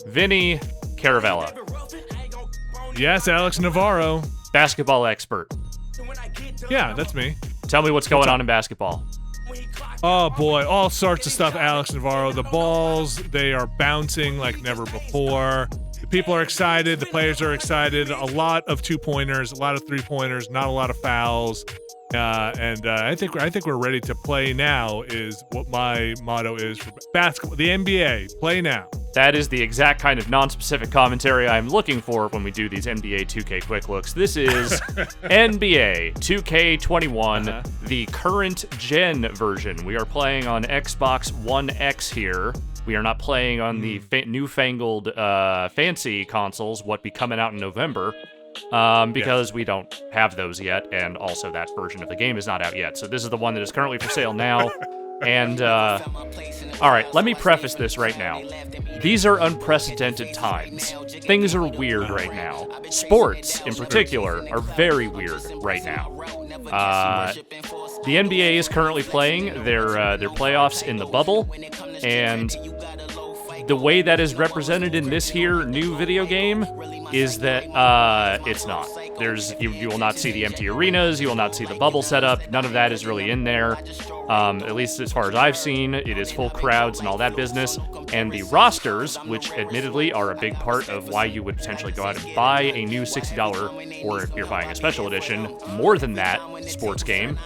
Vinny Caravella, Yes, Alex Navarro. basketball expert. Yeah, that's me. Tell me what's going on in basketball. Oh boy, all sorts of stuff, Alex Navarro. The balls, they are bouncing like never before. The people are excited. The players are excited. A lot of 2-pointers, a lot of 3-pointers, not a lot of fouls. I think we're ready to play now is what my motto is for basketball. The NBA, play now. That is the exact kind of non-specific commentary I'm looking for when we do these NBA 2K quick looks. This is NBA 2K21, the current gen version. We are playing on Xbox One X here. We are not playing on the newfangled fancy consoles, what be coming out in November, because we don't have those yet, and also that version of the game is not out yet. So this is the one that is currently for sale now. And, all right, let me preface this right now. These are unprecedented times. Things are weird right now. Sports, in particular, are very weird right now. The NBA is currently playing their playoffs in the bubble, and the way that is represented in this here new video game is that it's not. You will not see the empty arenas, you will not see the bubble setup, none of that is really in there. At least as far as I've seen, it is full crowds and all that business. And the rosters, which admittedly are a big part of why you would potentially go out and buy a new $60, or if you're buying a special edition, more than that, sports game,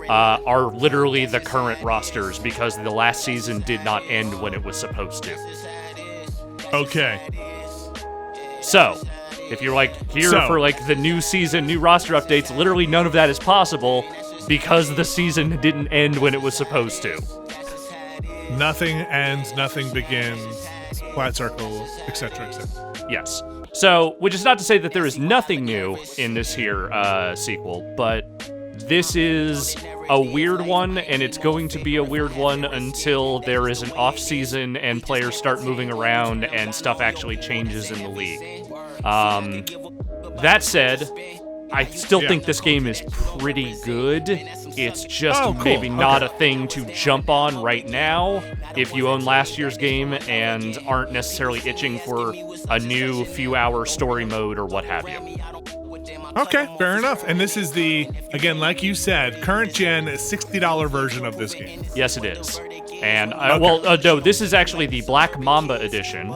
are literally the current rosters because the last season did not end when it was supposed to. Okay. So, if you're for like the new season, new roster updates, literally none of that is possible because the season didn't end when it was supposed to. Nothing ends, nothing begins, flat circle, etc., etc. Yes. So, which is not to say that there is nothing new in this here sequel, but this is a weird one, and it's going to be a weird one until there is an off-season and players start moving around and stuff actually changes in the league. That said, I still think this game is pretty good. It's just maybe not a thing to jump on right now if you own last year's game and aren't necessarily itching for a new few-hour story mode or what have you. Okay, fair enough. And this is again, like you said, current gen $60 version of this game. Yes, it is. And, no, this is actually the Black Mamba edition,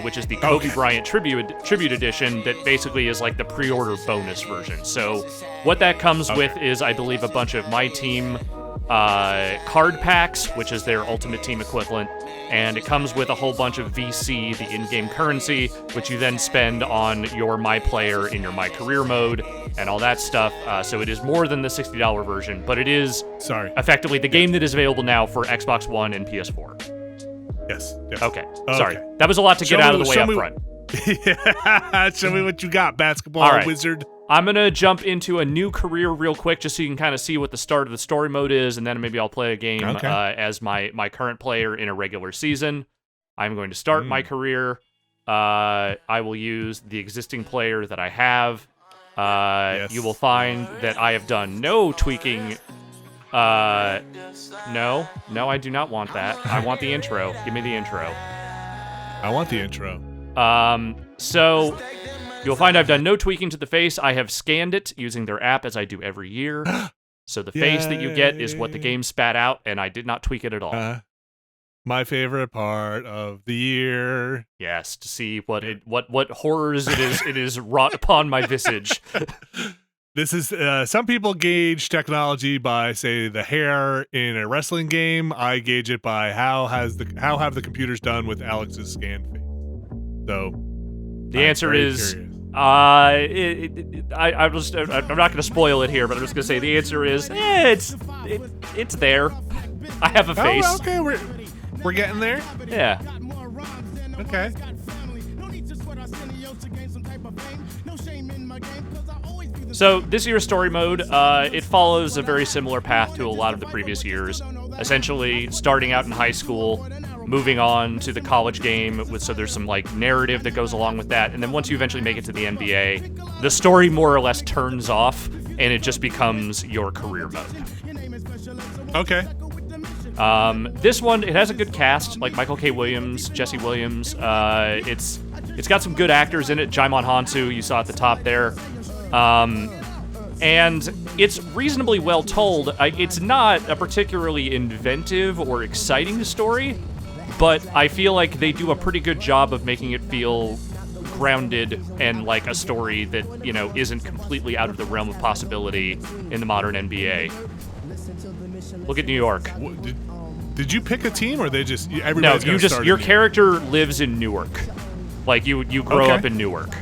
which is the Kobe Bryant tribute edition that basically is like the pre-order bonus version. So what that comes with is, I believe, a bunch of My Team card packs, which is their Ultimate Team equivalent, and it comes with a whole bunch of VC, the in-game currency, which you then spend on your My Player in your My Career mode and all that stuff. So it is more than the $60 version, but it is effectively the game that is available now for Xbox One and PS4. Yes. Okay. Sorry. That was a lot to get out of the way up front. Yeah, show me what you got, basketball wizard. I'm going to jump into a new career real quick just so you can kind of see what the start of the story mode is, and then maybe I'll play a game as my current player in a regular season. I'm going to start my career. I will use the existing player that I have. You will find that I have done no tweaking. No, I do not want that. I want the intro. Give me the intro. I want the intro. So you'll find I've done no tweaking to the face. I have scanned it using their app as I do every year. So the face that you get is what the game spat out, and I did not tweak it at all. My favorite part of the year. Yes, to see what horrors it is wrought upon my visage. This is some people gauge technology by, say, the hair in a wrestling game. I gauge it by how have the computers done with Alex's scanned face. So the answer is curious. I'm not going to spoil it here, but I'm just going to say the answer is it's there. I have a face. Oh, okay, we're getting there. Yeah. Okay. So this year's story mode, it follows a very similar path to a lot of the previous years. Essentially, starting out in high school, moving on to the college game, so there's some like narrative that goes along with that, and then once you eventually make it to the NBA, the story more or less turns off, and it just becomes your career mode. Okay. This one, it has a good cast, like Michael K. Williams, Jesse Williams. It's got some good actors in it. Jaimon Hansu, you saw at the top there. And it's reasonably well told. It's not a particularly inventive or exciting story, but I feel like they do a pretty good job of making it feel grounded and like a story that, you know, isn't completely out of the realm of possibility in the modern NBA. Look at New York. Did you pick a team, or they just No, everybody's you gonna just start your a team? character lives in Newark. Like you grow Okay. up in Newark.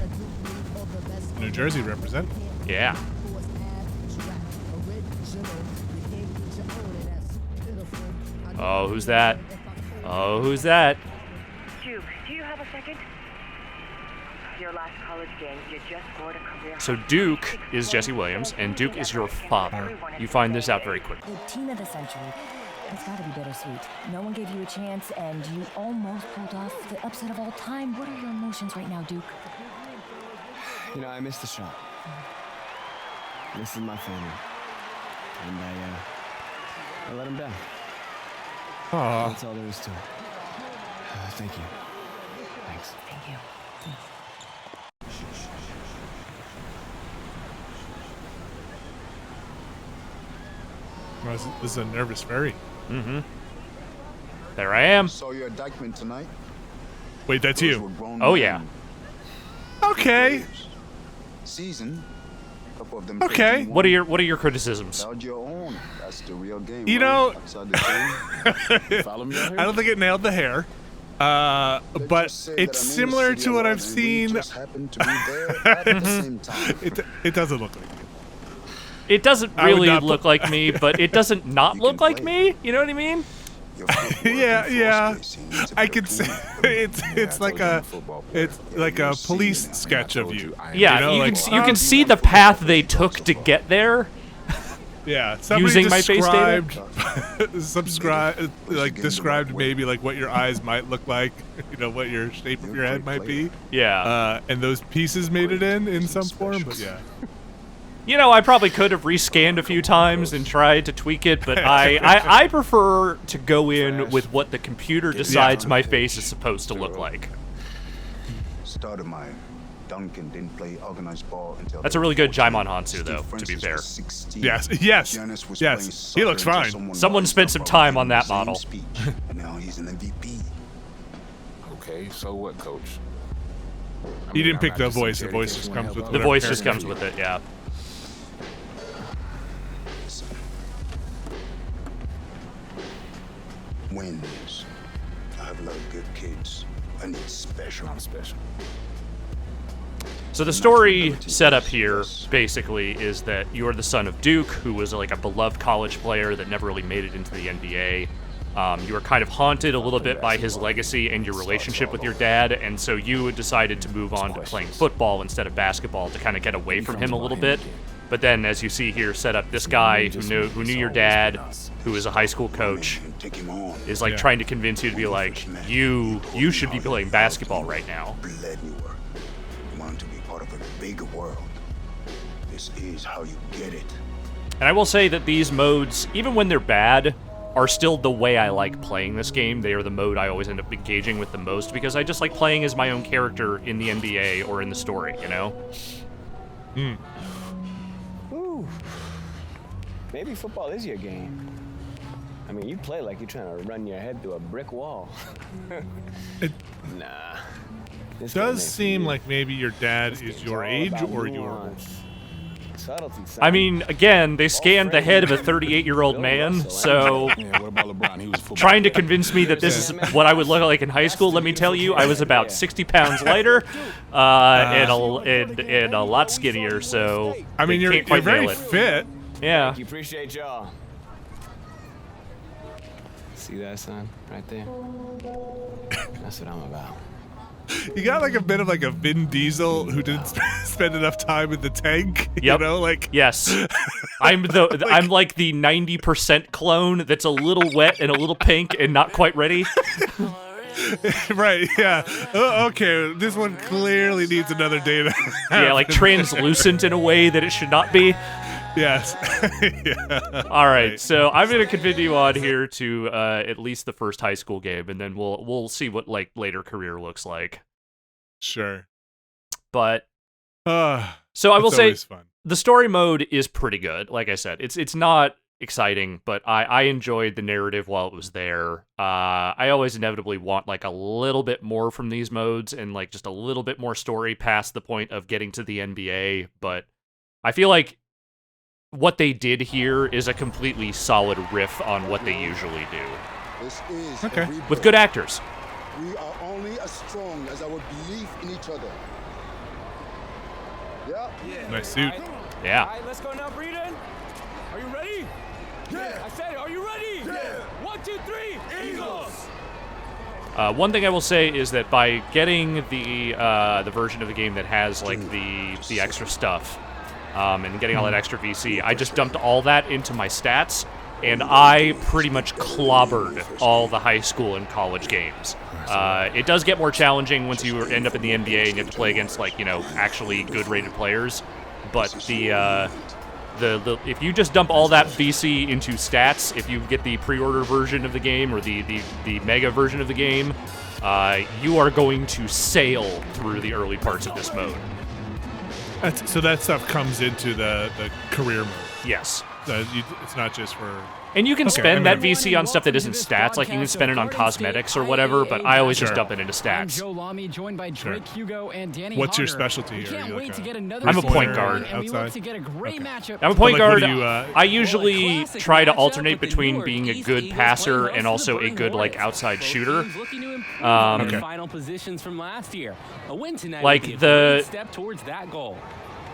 New Jersey represent. Yeah. Oh, who's that? Oh, who's that? Duke, do you have a second? Your last college game, you just scored a career. So Duke is Jesse Williams, and Duke is your father. You find this out very quickly. The team of the century. It's gotta be bittersweet. No one gave you a chance, and you almost pulled off the upset of all time. What are your emotions right now, Duke? You know, I missed the shot. This is my family. And I let him down. Aw. That's all there is to it. Thank you. Thanks. Thank you. This is a nervous ferry. Mm-hmm. There I am. Saw you at Dykeman tonight. Wait, that's Those you. were grown Oh, men. yeah. Okay. Season. Couple of them Okay. 51. What are your criticisms? Without your own. That's the real game. You right? know- Outside the game. Follow me out here? I don't think it nailed the hair, Let's but just say it's that I'm in the similar city to a what lot I've and we seen. just happened to be there at the same time. It doesn't look like it. It doesn't I would really not look put- like me, but it doesn't not You look can like play. me. You know what I mean? Your footwork Yeah, and yeah. force placing needs a I bit could of say tweaking. it's like a police sketch of you. Yeah, You know, you like, can see the path they took to get there. Yeah, somebody Using my face data? described maybe like what your eyes might look like, you know, what your shape of your head might be. Yeah. And those pieces made it in some form, but yeah. You know, I probably could have rescanned a few times and tried to tweak it, but I prefer to go in with what the computer decides my face is supposed to look like. Started my Duncan didn't play organized ball until That's a really good Jaimon Hansu, though, to be fair. Yes, he looks fine. Someone spent some time on that model. And now he's an MVP. Okay, so what, coach? He didn't pick the voice. The voice just comes with The whatever voice character just comes he- with it, yeah. Wins. I have a lot of good kids. I need special. I'm special. So the story set up here, basically, is that you are the son of Duke, who was like a beloved college player that never really made it into the NBA. You were kind of haunted a little bit by his legacy and your relationship with your dad, and so you decided to move on to playing football instead of basketball to kind of get away from him a little bit. But then, as you see here, set up this guy who knew your dad, who is a high school coach, And take him on. is like Yeah. trying to convince you to be like, you should be playing basketball right now. Bled Newark. You want to be part of a bigger world. This is how you get it. And I will say that these modes, even when they're bad, are still the way I like playing this game. They are the mode I always end up engaging with the most because I just like playing as my own character in the NBA or in the story, you know? Ooh. Maybe football is your game. I mean, you play like you're trying to run your head through a brick wall. It Nah. This game does makes seem me- like maybe your dad this is game's your all age about or your. nuance. Subtlety, son. I mean, again, they scanned the head of a 38-year-old man, so Yeah, what about LeBron? He was a football trying to player. convince me that this is what I would look like in high school, let me tell you, I was about 60 pounds lighter and a lot skinnier, so I mean, they you're can't quite very nail it. fit. Yeah. Thank you, appreciate y'all. See that, son? Right there? That's what I'm about. You got like a bit of like a Vin Diesel who didn't spend enough time in the tank. Yep. You know, like Yes. I'm like the 90% clone that's a little wet and a little pink and not quite ready. right, yeah. Oh, okay, this one clearly needs another data. Yeah, like translucent in a way that it should not be. Yes. Yeah. All right, so I'm gonna continue on here to at least the first high school game, and then we'll see what like later career looks like. Sure. But so I will it's say always fun. the story mode is pretty good. Like I said, it's not exciting, but I enjoyed the narrative while it was there. I always inevitably want like a little bit more from these modes and like just a little bit more story past the point of getting to the NBA, but I feel like what they did here is a completely solid riff on what they usually do. This is Okay. a rebirth. With good actors. We are only as strong as our belief in each other. Yeah. Nice suit. Yeah. Let's go now, Breeden. Are you ready? Yeah. I said, are you ready? Yeah. 1, 2, 3, Eagles. One thing I will say is that by getting the version of the game that has like the extra stuff, and getting all that extra VC, I just dumped all that into my stats, and I pretty much clobbered all the high school and college games. It does get more challenging once you end up in the NBA and you have to play against like actually good rated players, but the if you just dump all that VC into stats, if you get the pre-order version of the game or the mega version of the game, you are going to sail through the early parts of this mode. So that stuff comes into the career mode. Yes. It's not just for... And you can Okay, spend I that mean- VC on stuff that isn't stats, like you can spend it on cosmetics or whatever, but I always just Sure. dump it into I'm stats. Joe Lamy, joined by Drake Hugo and Danny What's your Hodder. specialty We here? can't Are you wait like to a- get another I'm a season point going, guard. and we look Outside? to get a great matchup. I'm a point Like, what guard. do you, I usually classic try to matchup alternate with the between Newark being a East good Eagles passer playing and host to also the a good like Hornets. outside Both shooter. teams looking to improve Um, on their Okay. final positions from last year. A win tonight Like, would be a the- great step towards that goal.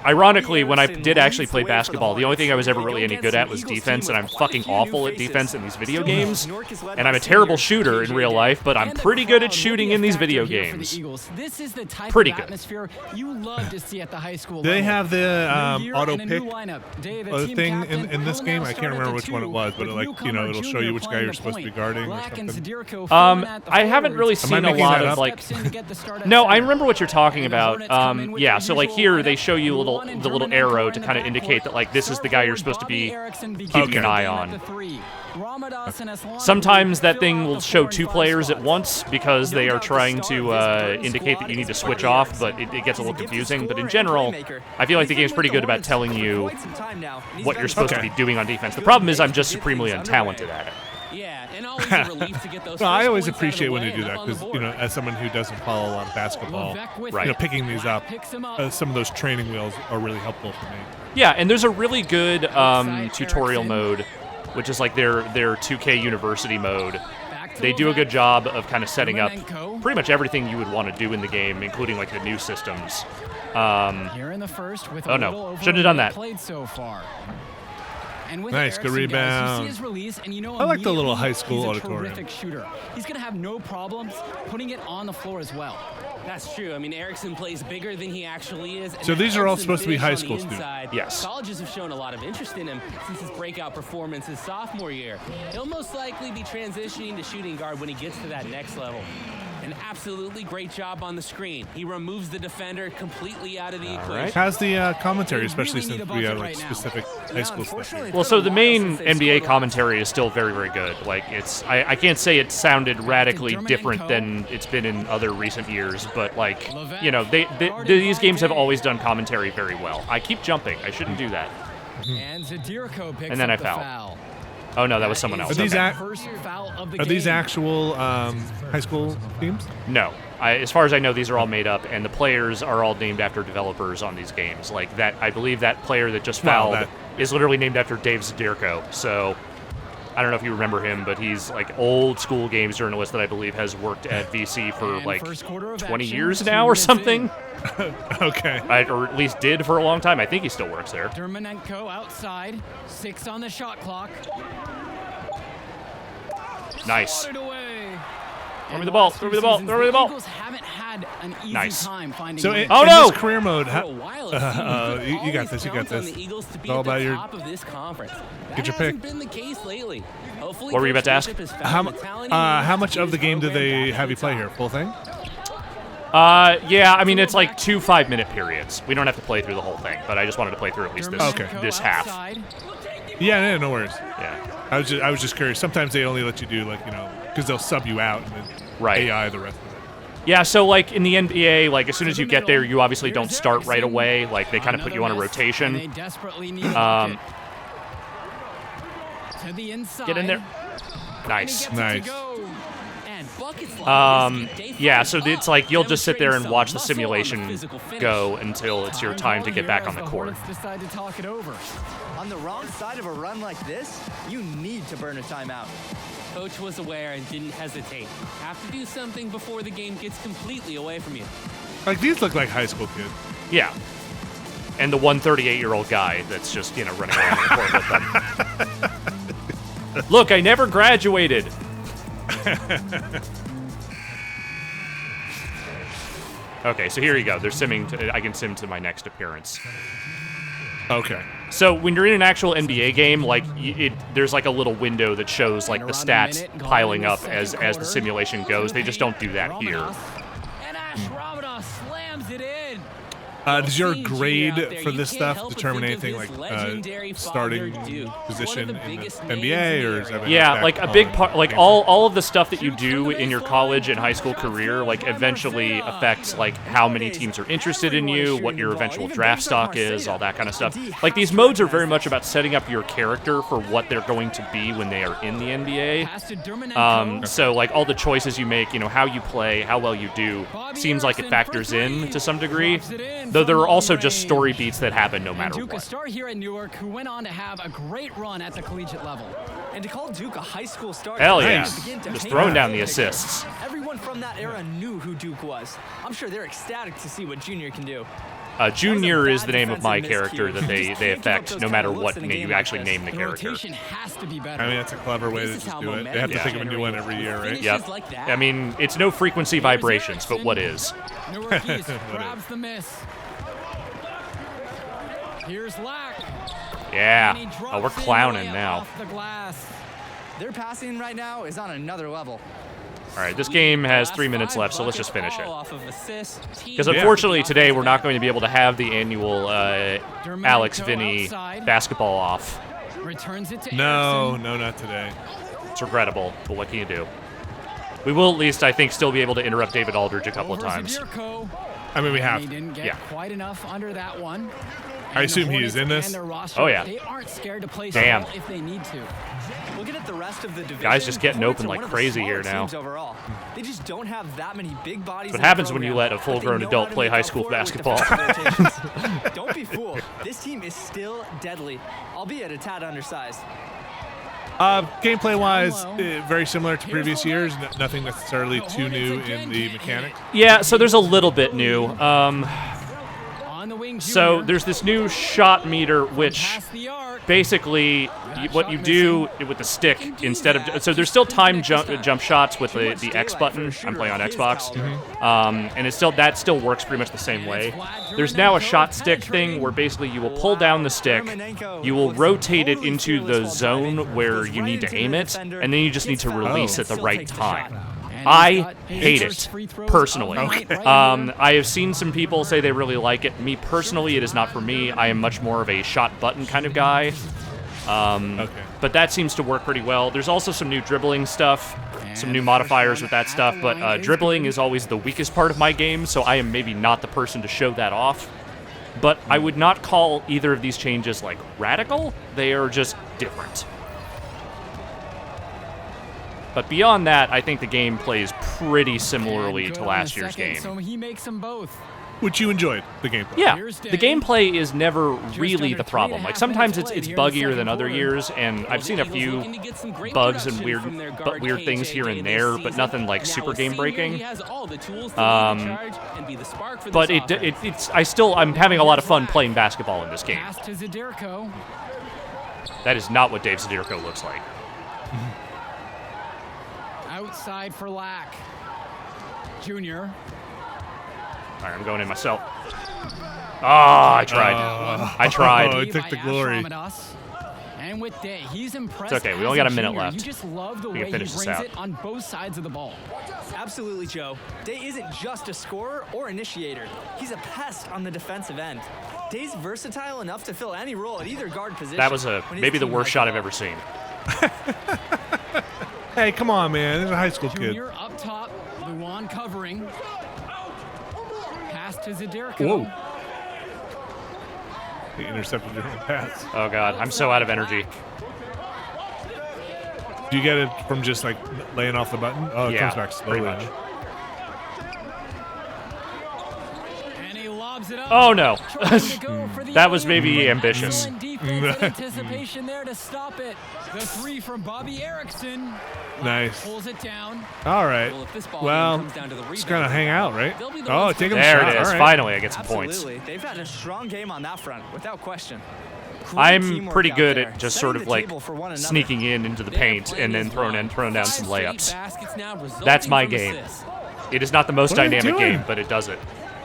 Ironically, when I did actually play basketball, the only thing I was ever really any good at was defense, and I'm fucking awful at defense in these video games. And I'm a terrible shooter in real life, but I'm pretty good at shooting in these video games. This is the type Pretty of good. atmosphere you love to see at the high school Do they level. have the New year auto and a new pick lineup. Dave, a team thing captain in this will game? now I start can't at remember the which one it 2, was, but with like newcomer it'll show Junior you which guy playing you're the supposed to be point. guarding or Black and something. Zadirko filling at the I haven't really forwards. seen a making lot that of up? like. Steps in to get the start at No, I center. remember what you're talking And the about. Hornets come in with Yeah, their so like usual here they lineup. show you Luan and the little German arrow in to the kind of backcourt. indicate that like this is the guy you're supposed to Bobby be Erickson keeping begins an the eye game on. at the 3. Ramadas and Aslan Sometimes that fill thing out will the show 4 and 2 5 players at spots. once because they No are doubt the trying star to of this Burton indicate that squad you need to is switch Bobby off, Erickson. but it gets a little He's a gifted confusing. But in scorer general, and playmaker. I feel like the He's game's been pretty with good the about Hornets telling for you quite some time now, and he's what got you're a supposed to Okay. be doing on defense. The good problem is I'm base just to get supremely things untalented underway. at it. Yeah, and always a relief to get those Well, I first always points out of appreciate the when way you do and that up on the because, board. you know, as someone who doesn't follow a lot of basketball, Levesque with Right. you it. know, picking these up, Picks him up. some of those training wheels are really helpful for me. Yeah, and there's a really good Outside tutorial Erickson. mode, which is like their 2K University mode. Back to They do a good Levesque. job of kind of setting up Romanenko. pretty much everything you would want to do in the game, including like the new systems. Here in the first with Oh, a no. little over Shouldn't have done a that. minute played so far. And with Nice, good Erickson, guys, you rebound. see his release, and you know I like the little immediately high school he's a auditorium. terrific shooter. He's going to have no problems putting it on the floor as well. That's true. I mean, Erickson plays bigger than he actually is. and So that these are all helps him supposed to be finish high on school the students. inside. Yes. Colleges have shown a lot of interest in him since his breakout performance his sophomore year. He'll most likely be transitioning to shooting guard when he gets to that next level. An absolutely great job on the screen. He removes the defender completely out of the equation. How's the commentary, They especially really need since a we have bucket like right now. specific high school stuff? Well, so the main NBA commentary is still very, very good. Like it's, I can't say it sounded radically different than it's been in other recent years, but like, you know, these games have always done commentary very well. I keep jumping. I shouldn't do that. And Zadirko picks And then up I the foul. foul. Oh no, that was someone else. Are these Okay. ac- First foul of the Are these game. actual high school teams? No. As far as I know, these are all made up, and the players are all named after developers on these games. Like that, I believe that player that just Well, fouled that- is literally named after Dave Zadirko. So I don't know if you remember him, but he's like old school games journalist that I believe has worked at VC for And like first quarter of 20 action, years 2 now or minutes something. in. Okay. Or at least did for a long time. I think he still works there. Dermanenko outside, 6 on the shot clock. Nice. Swatted away. Throw me the ball, throw me the ball, throw me the ball. Eagles haven't had an easy Nice. time finding So wins. in, Oh, in no! this career mode, For a while, it seemed you could got this, you got always count on this. the Eagles to be It's all at the about your- top of this conference. That Get your hasn't pick. been the case lately. Hopefully, What were you about to Coach ask? Bishop has found the talent he needs How to much get of the his game do program they back have to you the play top. here? Full thing? Yeah, I mean, it's like 2 5-minute periods. We don't have to play through the whole thing, but I just wanted to play through at least this half. Yeah, no worries. Yeah. I was just curious. Sometimes they only let you do like, because they'll sub you out and then AI the rest of it. Yeah, so like in the NBA, like as soon as you get there, you obviously don't start right away. Like they kind of put you on a rotation. Get in there. Nice. Yeah, so it's like you'll just sit there and watch the simulation go until it's your time to get back on the court. On the wrong side of a run like this, you need to burn a timeout. Coach was aware and didn't hesitate. Have to do something before the game gets completely away from you. Like, these look like high school kids. Yeah. And the 138-year-old guy that's just, running around the court with them. Look, I never graduated. Okay, so here you go. They're simming. I can sim to my next appearance. Okay. So when you're in an actual NBA game, like there's like a little window that shows like the stats piling up as the simulation goes. They just don't do that here. And Ash Ramadan slams it in. Does your grade for this stuff determine anything like starting position in the NBA, or is that like a big part, like all of the stuff that you do in your college and high school career, like eventually affects like how many teams are interested in you, what your eventual draft stock is, all that kind of stuff. Like these modes are very much about setting up your character for what they're going to be when they are in the NBA. So like all the choices you make, how you play, how well you do, seems like it factors in to some degree. Though there are also just story beats that happen no matter Duke, what. a star here at Newark who went on to have a great run at the collegiate level. And to call Duke a high school star, hell yeah, just throwing down the assists. Everyone from that era knew who Duke was. I'm sure they're ecstatic to see what Junior can do. Junior is the name of my character that they affect no matter what name you actually name the character. I mean, that's a clever way to just do it. They have to think of a new one every year, right? Yep. I mean, it's no frequency vibrations, but what is? Newark East grabs the miss. Here's Lack. Yeah. Oh, we're clowning now. Their passing right now is on another level. All right, this game has 3 minutes left, so let's just finish it. Because unfortunately today we're not going to be able to have the annual Alex Vinny basketball off. No, not today. It's regrettable, but what can you do? We will at least, I think, still be able to interrupt David Aldridge a couple of times. I mean, we have. He didn't get quite enough under that one. I assume he is in this. Oh yeah. They aren't scared to play Damn. if they need to. Looking at the rest of the division, guys just getting open like crazy here now. Overall. They just don't have that many big bodies. What happens when you let a full-grown adult play high school basketball? Don't be fooled. This team is still deadly, albeit a tad undersized. Gameplay-wise, very similar to previous years. Nothing necessarily too new in the mechanics. Yeah, so there's a little bit new. So there's this new shot meter, which basically what you do with the stick instead of so there's still time jump shots with the X button. I'm playing on Xbox, and that still works pretty much the same way. There's now a shot stick thing where basically you will pull down the stick, you will rotate it into the zone where you need to aim it, and then you just need to release at the right time. I hate it, personally. I have seen some people say they really like it. Me, personally, it is not for me. I am much more of a shot button kind of guy. But that seems to work pretty well. There's also some new dribbling stuff, some new modifiers with that stuff, but dribbling is always the weakest part of my game, so I am maybe not the person to show that off. But I would not call either of these changes, like, radical. They are just different. But beyond that, I think the game plays pretty similarly to last year's game. So he makes them both. Which you enjoyed, the gameplay. Yeah, the gameplay is never really the problem. Like, sometimes it's buggier than other years, and I've seen a few bugs and weird things here and there, but nothing like super game-breaking. But I'm having a lot of fun playing basketball in this game. That is not what Dave Zadirko looks like. Outside for Lack. Junior. All right, I'm going in myself. Oh, I tried. I tried. Oh, it took the glory. And with Day, he's impressed. It's okay. We as only got a junior. minute left. You just love the We can way he finish this brings out. it on both sides of the ball. Absolutely, Joe. Day isn't just a scorer or initiator. He's a pest on the defensive end. Day's versatile enough to fill any role at either guard position. That was when his maybe the team worst has shot the I've ever seen. Hey, come on, man. This is a high school kid. Junior up top, Luan covering. Pass to Zaderico. Whoa. He intercepted your own pass. Oh god, I'm so out of energy. Do you get it from just like laying off the button? Oh, it Yeah, comes back slowly. pretty much. And he lobs it up. Oh no. Trying to go for the That was alley-oop. maybe ambitious. Excellent defense and anticipation there to stop it. The three from Bobby Erickson. Nice. Pulls it down. All right. Well, if this ball Well, comes down to the just rebound, gonna hang out, right? they'll be the Oh, ones take him There shot. it is. All right. Finally, I get some Absolutely. points. They've had a strong game on that front, without question. Great I'm teamwork pretty out good there, at just setting sort of the like table for one another. sneaking into the They're paint playing and then this throwing well. down some 5 straight layups. baskets now resulting That's my from game. assists. It is not the most What are they dynamic doing? game, but it does it.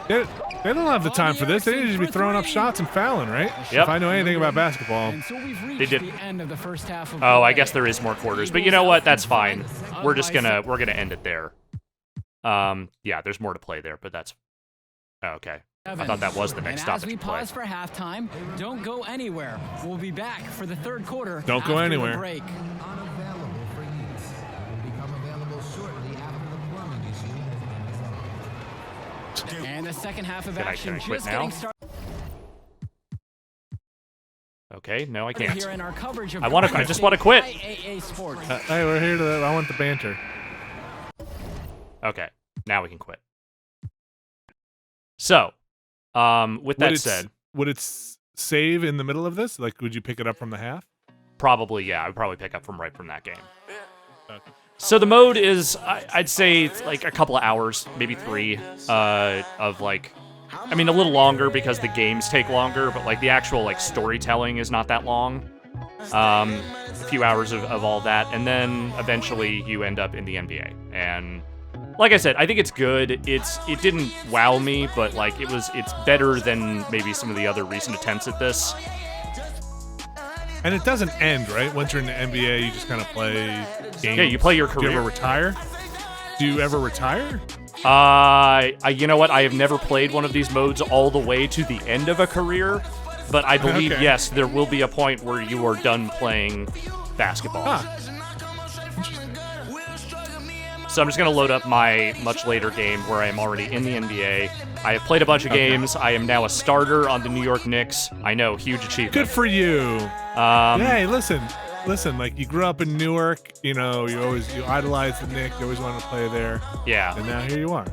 They don't have the time for this. They need to be throwing up shots and fouling, right? Yep. If I know anything about basketball. And so we've reached They did. the end of the first half of Oh, I play. guess there is more quarters, but you know what? That's fine. We're gonna end it there. Yeah, there's more to play there, but that's okay. I thought that was the next And stoppage as we to play. pause for halftime, don't go anywhere. We'll be back for the third quarter. Don't go after the anywhere. break. Unavailable for use. Will become available shortly after the plumbing issue. And the second half of Can I action quit just now? getting started Okay, no, I can't. here in our coverage of I just want to quit. IAA Sports. Hey, we're here to. I want the banter. Okay, now we can quit. So, with that said, would it save in the middle of this? Like, would you pick it up from the half? probably, yeah, I would probably pick up from that game. Okay. So the mode is, I'd say, it's like a couple of hours, maybe 3, of like, I mean, a little longer because the games take longer, but like the actual like storytelling is not that long. A few hours of all that, and then eventually you end up in the NBA. And like I said, I think it's good. It didn't wow me, but like it's better than maybe some of the other recent attempts at this. And it doesn't end, right? Once you're in the NBA, you just kind of play games. Yeah, you play your Do you career. ever retire? Do you ever retire? You know what? I have never played one of these modes all the way to the end of a career, but I believe, Okay. yes, there will be a point where you are done playing basketball. Huh. So I'm just going to load up my much later game where I am already in the NBA. I have played a bunch of games. I am now a starter on the New York Knicks. I know, huge achievement. Good for you. Hey, listen, like you grew up in Newark, you know, you idolized the Knicks, you always wanted to play there. Yeah. And now here you are.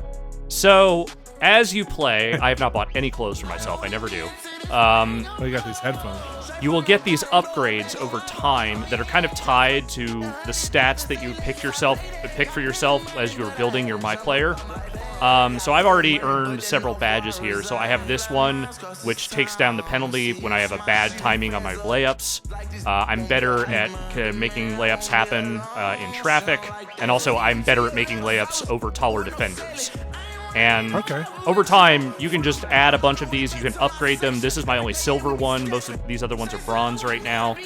So, as you play, I have not bought any clothes for myself. I never do. Oh, you got these headphones. You will get these upgrades over time that are kind of tied to the stats that you pick for yourself as you're building your My Player. So I've already earned several badges here. So I have this one, which takes down the penalty when I have a bad timing on my layups. I'm better at making layups happen in traffic, and also I'm better at making layups over taller defenders. And over time, you can just add a bunch of these. You can upgrade them. This is my only silver one. Most of these other ones are bronze right now.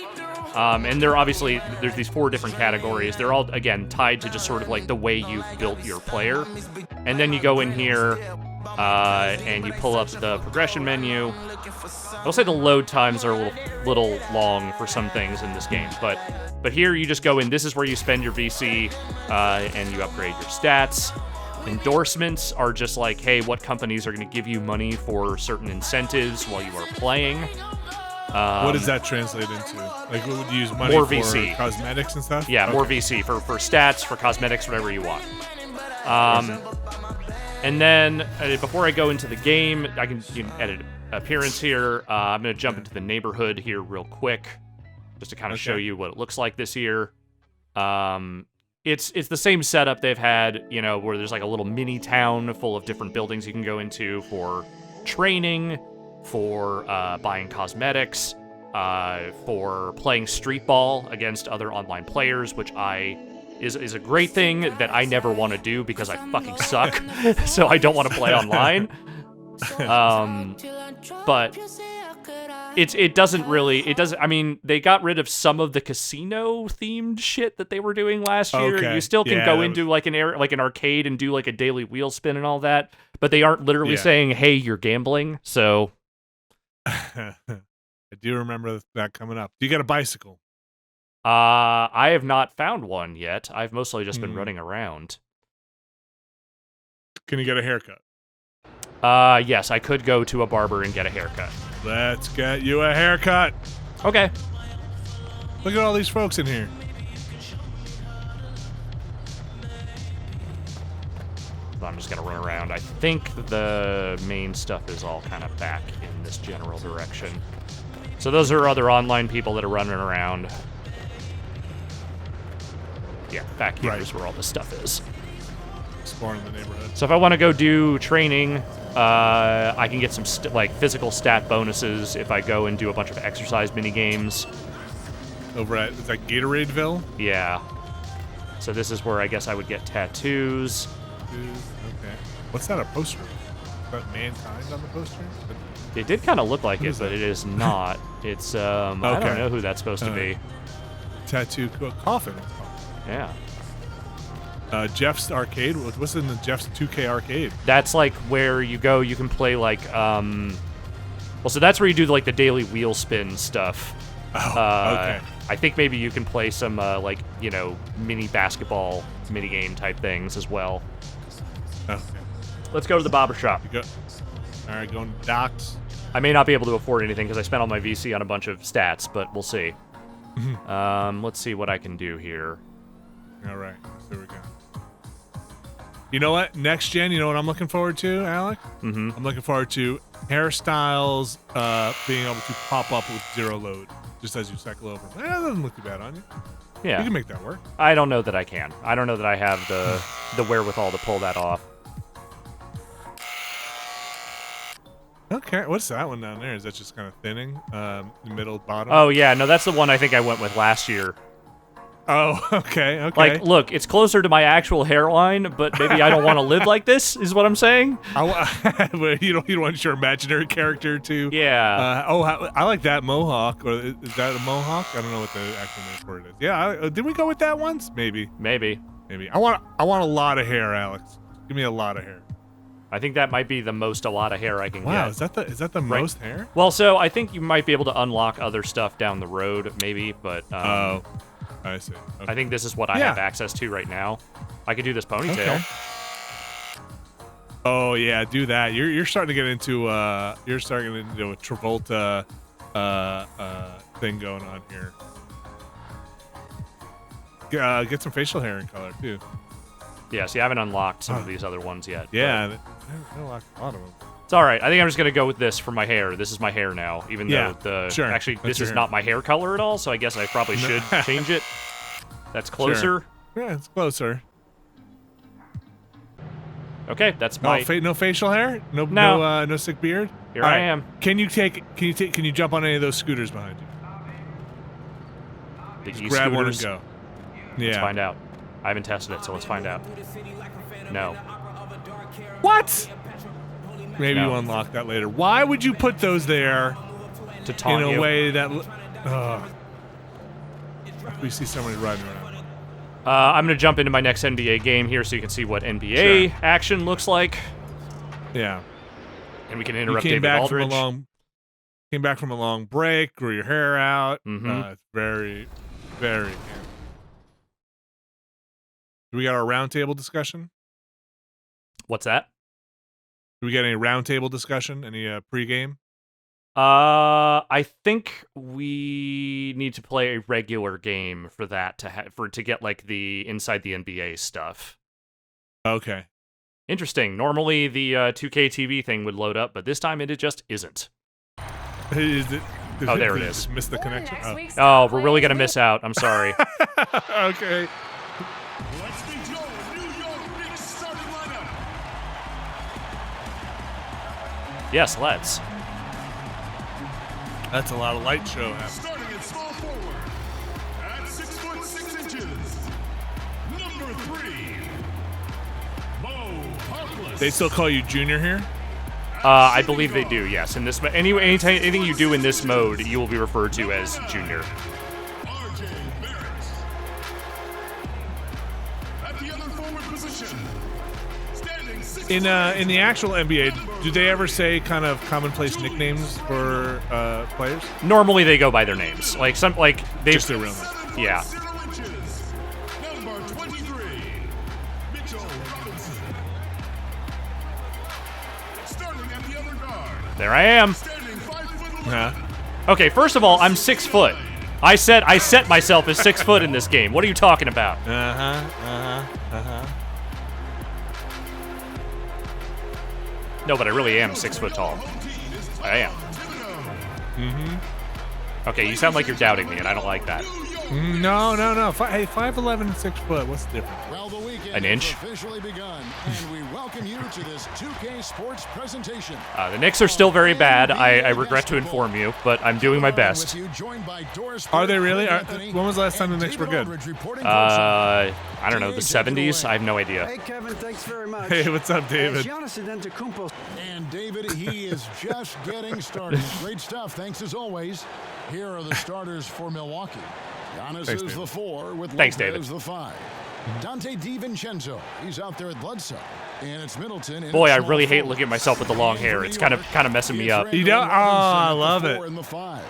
And there's these 4 different categories. They're all, again, tied to just sort of like the way you've built your player. And then you go in here and you pull up the progression menu. I'll say the load times are a little long for some things in this game. But here you just go in. This is where you spend your VC and you upgrade your stats. Endorsements are just like, hey, what companies are going to give you money for certain incentives while you are playing. What does that translate into? Like, what would you use money more for? VC. Cosmetics and stuff? Yeah, more VC for stats, for cosmetics, whatever you want. And then before I go into the game, you can edit appearance here. I'm going to jump into the neighborhood here real quick, just to kind of show you what it looks like this year. It's the same setup they've had, you know, where there's like a little mini town full of different buildings you can go into for training, for buying cosmetics, for playing street ball against other online players, which is a great thing that I never want to do because I fucking suck, so I don't want to play online. But it doesn't I mean, they got rid of some of the casino themed shit that they were doing last year. Okay. You still can Yeah, go that into like an arcade and do like a daily wheel spin and all that, but they aren't literally saying, "Hey, you're gambling." So I do remember that coming up. Do you got a bicycle? I have not found one yet. I've mostly just been running around. Can you get a haircut? Yes, I could go to a barber and get a haircut. Let's get you a haircut. Okay. Look at all these folks in here. I'm just gonna run around. I think the main stuff is all kind of back in this general direction. So those are other online people that are running around. Yeah, back here is where all this stuff is. Exploring the neighborhood. So if I want to go do training, I can get some like physical stat bonuses if I go and do a bunch of exercise mini games. Over at, is that Gatoradeville? Yeah. So this is where I guess I would get tattoos. Okay. What's that, a poster? Is that Mankind on the poster? It did kind of look like Who it, is but that? it is not. It's, I don't know who that's supposed to be. Tattoo coffin. Yeah. Jeff's Arcade. What's in the Jeff's 2K Arcade? That's like where you go, you can play like, well, so that's where you do like the daily wheel spin stuff. Oh, okay. I think maybe you can play some, like, you know, mini basketball mini game type things as well. Okay. Let's go to the barber shop. All right, going to Doc's. I may not be able to afford anything because I spent all my VC on a bunch of stats, but we'll see. Let's see what I can do here. All right, there we go. You know what? Next gen, you know what I'm looking forward to, Alec? Mm-hmm. I'm looking forward to hairstyles being able to pop up with zero load just as you cycle over. That doesn't look too bad on you. Yeah. You can make that work. I don't know that I can. I don't know that I have the wherewithal to pull that off. Okay, what's that one down there? Is that just kind of thinning? The middle, bottom? Oh, yeah. No, that's the one I think I went with last year. Oh, okay. Like, look, it's closer to my actual hairline, but maybe I don't want to live like this, is what I'm saying. You don't want your imaginary character to. Yeah. I like that mohawk. Or is that a mohawk? I don't know what the actual name for it is. Yeah, did we go with that once? Maybe. I want a lot of hair, Alex. Give me a lot of hair. I think that might be the most a lot of hair I can get. Wow, is that the most hair? Well, so I think you might be able to unlock other stuff down the road, maybe, but I see. Okay. I think this is what I have access to right now. I could do this ponytail. Okay. Oh yeah, do that. You're starting to get into a Travolta thing going on here. Get some facial hair in color too. Yeah, see, I haven't unlocked some of these other ones yet. Yeah, I unlocked a lot of them. It's all right. I think I'm just gonna go with this for my hair. This is my hair now, even though actually this is not my hair color at all. So I guess I probably should change it. That's closer. Sure. Yeah, it's closer. Okay, that's my. No facial hair. No sick beard. Here I am. Can you jump on any of those scooters behind you? The grab one and go. Yeah. Let's find out. I haven't tested it, so let's find out. No. What? Maybe you unlock that later. Why would you put those there to taunt in a you? way that we see somebody riding around? I'm going to jump into my next NBA game here so you can see what NBA action looks like. Yeah. And we can interrupt you came David back Aldridge. Came back from a long break, grew your hair out. Mm-hmm. It's very, very... Do we got our roundtable discussion? What's that? Do we get any roundtable discussion? Any pregame? I think we need to play a regular game for that to get like the inside the NBA stuff. Okay. Interesting. Normally the 2K TV thing would load up, but this time it just isn't. Is it? Oh, there it is. Missed the connection. Oh, we're really gonna miss out. I'm sorry. Okay. Let's meet your New York Knicks starting lineup. Yes, let's. That's a lot of light show happening. Starting at small forward, at 6'6", number 3, Mo Harkless. They still call you Junior here? I believe they do. Yes. In this, anything you do in this mode, you will be referred to as junior. RJ Barrett. At the other forward position. Standing 6 In the actual NBA, do they ever say kind of commonplace nicknames for players? Normally, they go by their names. Like they Just their real names. Yeah. 0 inches. Number 23. Mitchell Robinson. Starting at the other guard. There I am. Standing 5 foot. Huh? Okay, first of all, I'm 6 foot. I set myself as 6 foot in this game. What are you talking about? No, but I really am 6 foot tall. I am. Okay, you sound like you're doubting me, and I don't like that. No. Hey, 5'11", 6 foot. What's the difference? Well, the weekend An inch. has officially begun, and we welcome you to this 2K Sports presentation. The Knicks are still very bad. I regret to inform you, but I'm doing my best. Are they really? When was the last time the Knicks were good? I don't know, the 70s? I have no idea. Hey, Kevin, thanks very much. Hey, what's up, David? Giannis Antetokounmpo. And David, he is just getting started. Great stuff. Thanks as always. Here are the starters for Milwaukee. Giannis Thanks, is David. the 4 with Thanks, Lopez David. the 5. Dante DiVincenzo, he's out there at Bledsoe. And it's Middleton. in Boy, I small really hate forward. looking at myself with the long hair. It's kind of messing me up. You know? Oh, I love the it. 4 and the 5.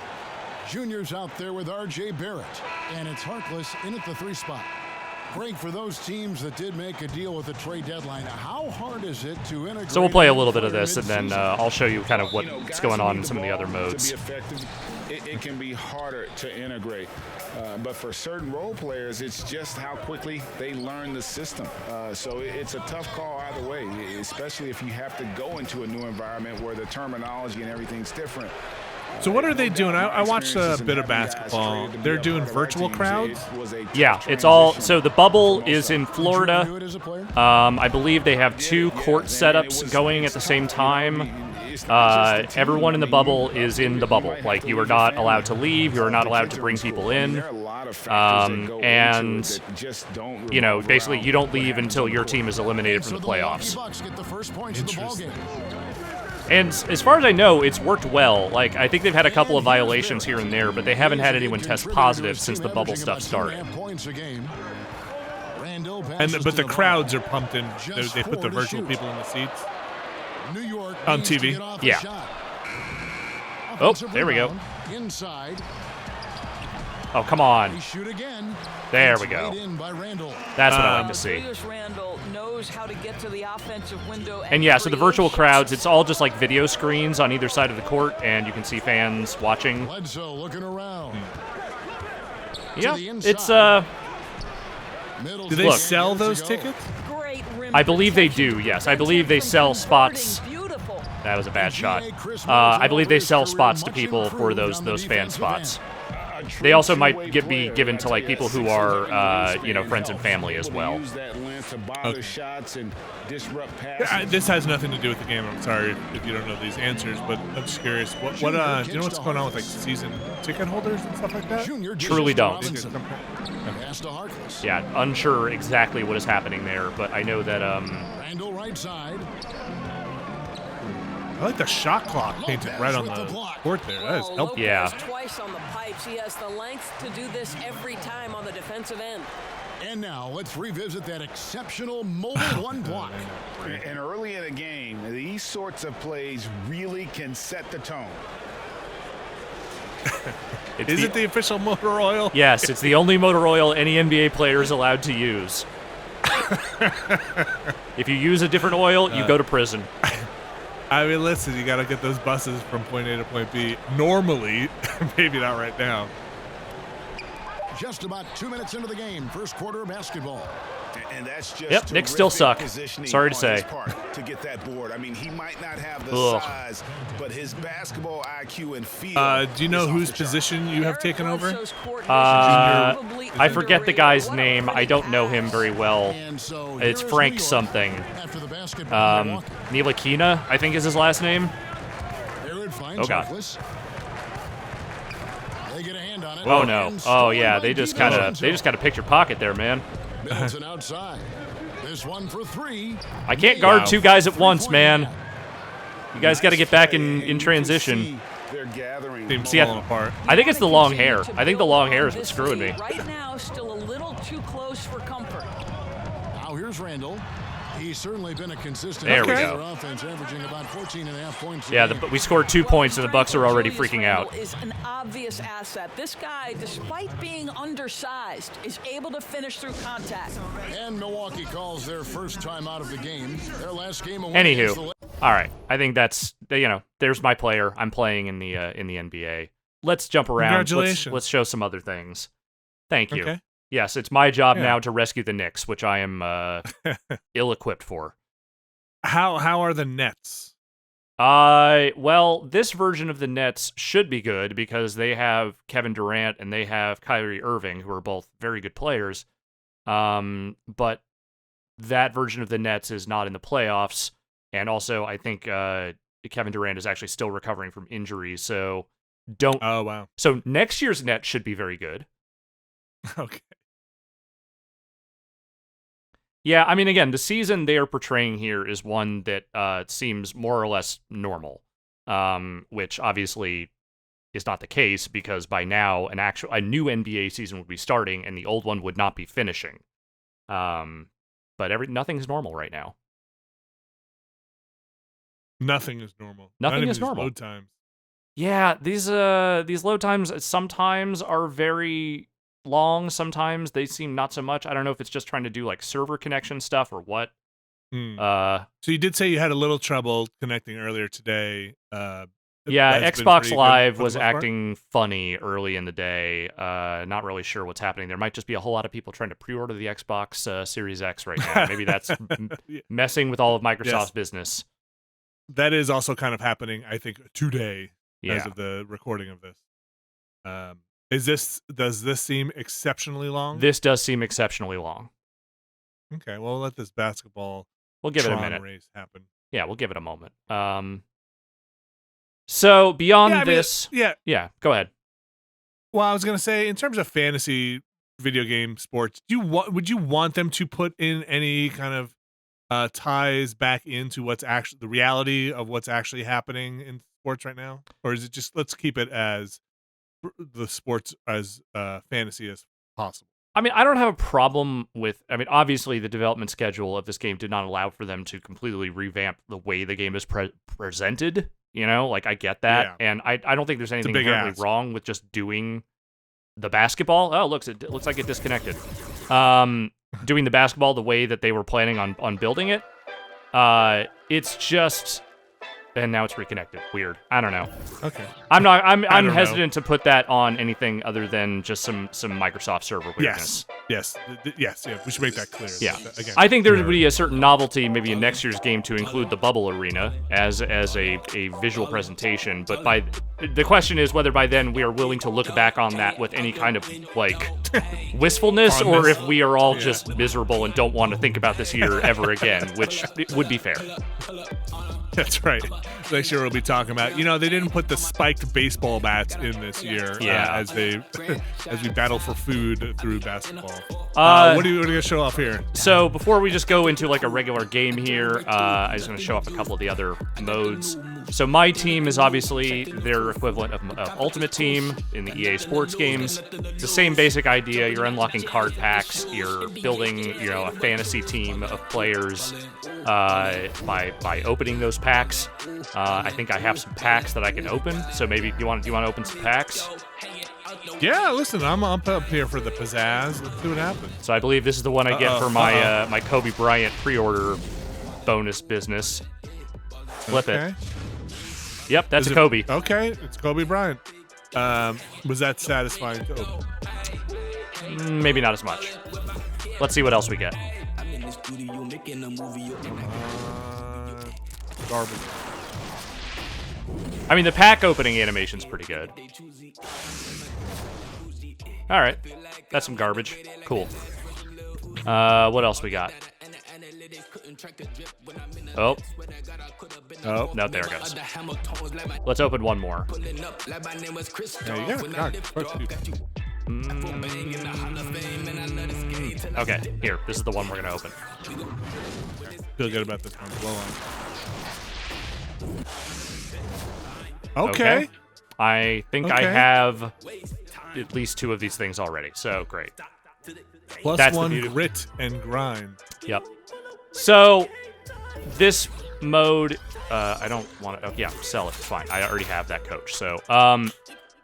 Junior's out there with RJ Barrett. And it's Harkless in at the 3 spot. Greg, for those teams that did make a deal with the trade deadline, how hard is it to integrate? So we'll play a little bit of this, and then I'll show you kind of what's going on in some of the other modes. To be effective, it can be harder to integrate. But for certain role players, it's just how quickly they learn the system. So it's a tough call either way, especially if you have to go into a new environment where the terminology and everything's different. So what are they doing? I watched a bit of basketball. They're doing virtual crowds? Yeah, it's all. So the bubble is in Florida. I believe they have 2 court setups going at the same time. Everyone in the bubble is in the bubble. Like, you are not allowed to leave. You are not allowed to bring people in. And, you know, basically you don't leave until your team is eliminated from the playoffs. And as far as I know, it's worked well. Like, I think they've had a couple of violations here and there, but they haven't had anyone test positive since the bubble stuff started. But the crowds are pumped in. They put the virtual people in the seats. On TV. Yeah. Oh, there we go. Inside. Oh, come on. Shoot again. There we go. That's what I like to see. Randall knows how to get to the offensive window. And yeah, so the virtual crowds, it's all just like video screens on either side of the court, and you can see fans watching. Bledsoe looking around. Yeah, it's Do they sell those tickets? I believe they do. Yes, I believe they sell spots. That was a bad shot. I believe they sell spots to people for those fan spots. They also might be given to like people who are, you know, friends and family as well. Okay. This has nothing to do with the game. I'm sorry if you don't know these answers, but I'm just curious. What do you know what's going on with like season ticket holders and stuff like that? Truly don't. Okay. Yeah, unsure exactly what is happening there, but I know that Randall right side. I like the shot clock painted right on the court there. That is helpful. Yeah. Twice on the pipes. He has the length to do this every time on the defensive end. And now let's revisit that exceptional mobile one block. And early in the game, these sorts of plays really can set the tone. Is it the official motor oil? Yes, it's the only motor oil any NBA player is allowed to use. If you use a different oil, you go to prison. I mean, listen, you got to get those buses from point A to point B. Normally, maybe not right now. Just about 2 minutes into the game, first quarter of basketball. And that's just Yep, Knicks still suck. Sorry to say. To get that board. I mean, he might not have the Ugh. size, but his basketball IQ and feel. Do you know whose position you have taken over? I forget the guy's name. I don't know him very well. It's Frank something. Ntilikina, I think is his last name. Oh god. Oh no. Oh yeah, they just kind of picked your pocket there, man. Middleton outside. This one for 3. I can't guard 2 guys at once, man. You guys got to get back in transition. They're gathering. Team's See, falling apart. I think it's the long hair. I think the long hair is what's screwing me. Right now, still a little too close for comfort. Now here's Randall. He's certainly been a consistent There we player go. offense, averaging about 14.5 points. a Yeah, game. we scored 2 points and the Bucks are already freaking out. Is an obvious asset. This guy, despite being undersized, is able to finish through contact. And Milwaukee calls their first time out of the game. Their last game away against the Anywho, all right. I think that's there's my player. I'm playing in the NBA. Let's jump around. Congratulations. Let's show some other things. Thank you. Okay. Yes, it's my job Yeah. now to rescue the Knicks, which I am ill-equipped for. How are the Nets? Well, this version of the Nets should be good because they have Kevin Durant and they have Kyrie Irving, who are both very good players. But that version of the Nets is not in the playoffs, and also I think Kevin Durant is actually still recovering from injury. So don't. Oh wow. So next year's Nets should be very good. Okay. Yeah, I mean, again, the season they are portraying here is one that seems more or less normal, which obviously is not the case because by now a new NBA season would be starting and the old one would not be finishing. But nothing's normal right now. Nothing is normal. Nothing Not even is these normal. Load times. Yeah, these load times sometimes are very long. Sometimes they seem not so much. I don't know if it's just trying to do like server connection stuff or what. So you did say you had a little trouble connecting earlier today. Yeah, that's been Xbox pretty good Live for the was most part? acting funny early in the day. Not really sure what's happening. There might just be a whole lot of people trying to pre-order the Xbox Series X right now. Maybe that's messing with all of Microsoft's Yes. business. That is also kind of happening, I think, today as Yeah. of the recording of this. Does this seem exceptionally long? This does seem exceptionally long. Okay, well, let this basketball We'll give it a Tron minute. race happen. Yeah, we'll give it a moment. So beyond Yeah, I mean, this, yeah. go ahead. Well, I was gonna say, in terms of fantasy video game sports, would you want them to put in any kind of ties back into what's actually the reality of what's actually happening in sports right now, or is it just let's keep it as the sports as fantasy as possible? I mean, I don't have a problem with. I mean, obviously, the development schedule of this game did not allow for them to completely revamp the way the game is presented. You know, like I get that, and I don't think there's anything big inherently ask. wrong with just doing the basketball. Oh, it looks like it disconnected. Doing the basketball the way that they were planning on building it. It's just. And now it's reconnected. Weird. I don't know. Okay. I'm don't know. hesitant to put that on anything other than just some Microsoft server weirdness. Yes. Yeah. We should make that clear. Yeah. Again, I think there would be a certain novelty maybe in next year's game to include the bubble arena as a visual presentation, but the question is whether by then we are willing to look back on that with any kind of like wistfulness or if we are all just miserable and don't want to think about this year ever again, which would be fair. That's right. Next year we'll be talking about, they didn't put the spiked baseball bats in this year as we battle for food through basketball. What are you going to show off here? So before we just go into like a regular game here, I'm just going to show off a couple of the other modes. So my team is obviously their equivalent of Ultimate Team in the EA Sports games. It's the same basic idea. You're unlocking card packs. You're building, a fantasy team of players by opening those packs. I think I have some packs that I can open. So maybe do you want to open some packs? Yeah, listen, I'm up here for the pizzazz. Let's see what happens. So I believe this is the one I get for my my Kobe Bryant pre-order bonus business. Flip it. Yep, that's a Kobe. Okay, it's Kobe Bryant. Was that satisfying to open? Maybe not as much. Let's see what else we get. Garbage. I mean, the pack opening animation's pretty good. All right, that's some garbage. Cool. What else we got? Oh, no, there it goes. Let's open one more. Okay, here. This is the one we're gonna open. Feel good about this one. Blow Okay. I think I Okay. have at least 2 of these things already, so great. Plus That's the 1 beauty. grit and grind. Yep. So this mode, I don't want to. Oh, yeah, sell it. It's fine. I already have that coach. So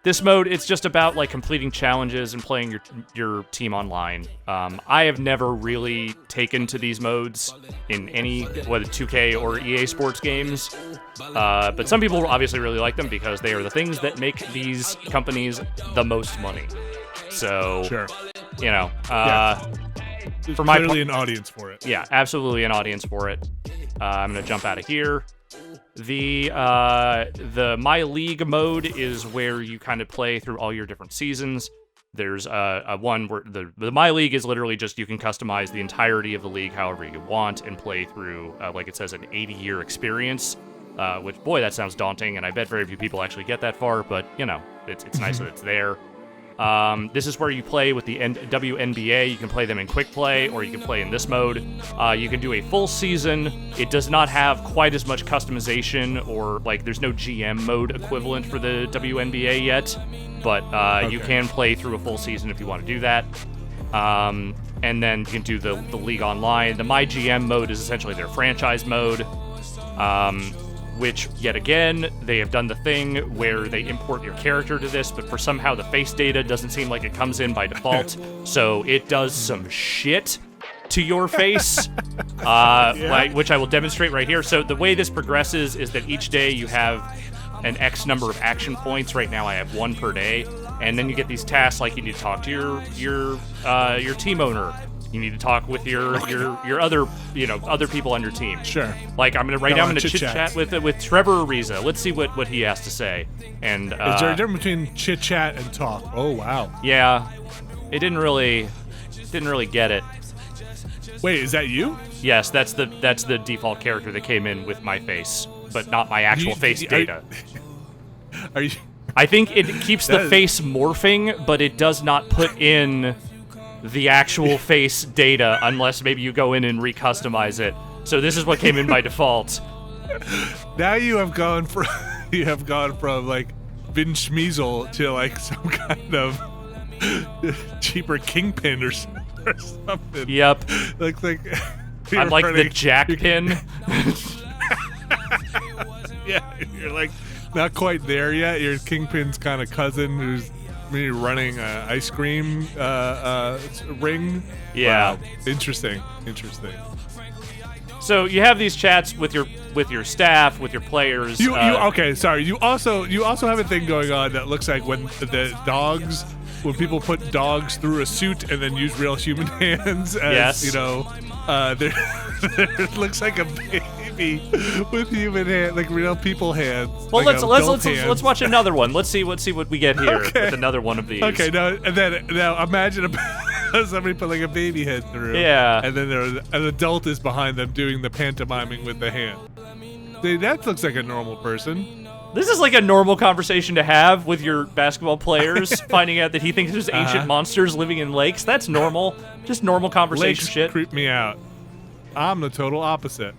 this mode, it's just about like completing challenges and playing your team online. I have never really taken to these modes in any, whether 2K or EA Sports games. But some people obviously really like them because they are the things that make these companies the most money. So, Sure. you know, There's for my clearly an audience for it. Yeah, absolutely an audience for it. I'm gonna jump out of here. The My League mode is where you kind of play through all your different seasons. There's a one where the My League is literally just you can customize the entirety of the league however you want and play through, like it says, an 80-year experience. Which, boy, that sounds daunting, and I bet very few people actually get that far, but, you know, it's nice that it's there. This is where you play with the WNBA. You can play them in quick play, or you can play in this mode. You can do a full season. It does not have quite as much customization, or, like, there's no GM mode equivalent for the WNBA yet, but you can play through a full season if you want to do that. And then you can do the League Online. The My GM mode is essentially their franchise mode. Which, yet again, they have done the thing where they import your character to this, but for somehow the face data doesn't seem like it comes in by default, so it does some shit to your face, like, which I will demonstrate right here. So the way this progresses is that each day you have an X number of action points. Right now I have 1 per day, and then you get these tasks like you need to talk to your team owner. You need to talk with your other, you know, other people on your team. Sure. Like I'm gonna chit chat with Trevor Ariza. Let's see what he has to say. And is there a difference between chit chat and talk? Oh wow. Yeah, it didn't really get it. Wait, is that you? Yes, that's the default character that came in with my face, but not my actual face data. Are you? I think it keeps the face morphing, but it does not put in the actual face data unless maybe you go in and recustomize it. So this is what came in by default. Now you have gone from like Vin Schmeasel to like some kind of cheaper Kingpin or something. Yep. Like I'm like the Jackpin. Yeah, you're like not quite there yet. You're Kingpin's kind of cousin who's maybe running an ice cream ring. Yeah. Wow. Interesting. So you have these chats with your staff, with your players. Okay, sorry. You also have a thing going on that looks like when people put dogs through a suit and then use real human hands as, yes. You know, it looks like a baby with human hands, like real people hands. Well, like let's watch another one. Let's see what we get here with another one of these. Okay, now imagine somebody put like a baby head through. Yeah. And then an adult is behind them doing the pantomiming with the hand. See, that looks like a normal person. This is like a normal conversation to have with your basketball players, finding out that he thinks there's ancient monsters living in lakes. That's normal. Just normal conversation Lakes shit. Creep me out. I'm the total opposite.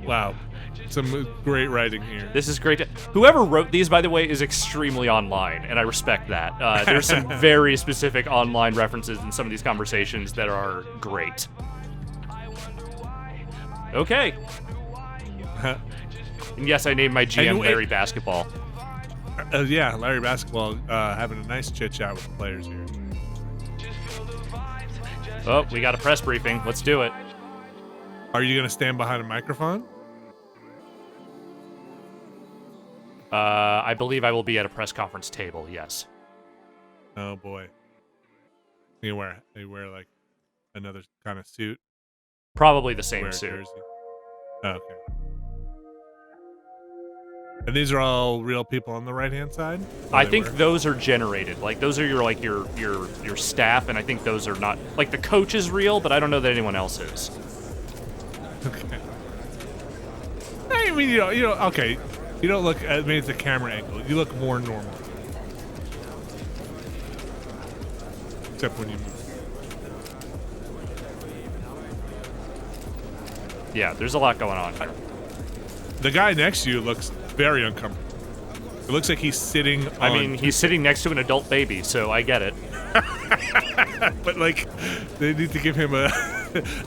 Wow. Some great writing here. This is great. Whoever wrote these, by the way, is extremely online, and I respect that. There's some very specific online references in some of these conversations that are great. Okay. And yes, I named my GM Larry Basketball. Yeah, Larry Basketball having a nice chit-chat with the players here. Oh, we got a press briefing. Let's do it. Are you going to stand behind a microphone? I believe I will be at a press conference table, yes. Oh, boy. You wear like another kind of suit? Probably the same suit. Jersey. Oh, okay. And these are all real people on the right-hand side? I think those are generated. Like those are your staff, and I think those are not, like the coach is real, but I don't know that anyone else is. Okay. I mean, you know, okay. You don't look, I mean, it's a camera angle. You look more normal. Except when you move. Yeah, there's a lot going on here. The guy next to you looks very uncomfortable. It looks like he's sitting on... I mean, he's sitting next to an adult baby, so I get it. But, like, they need to give him a...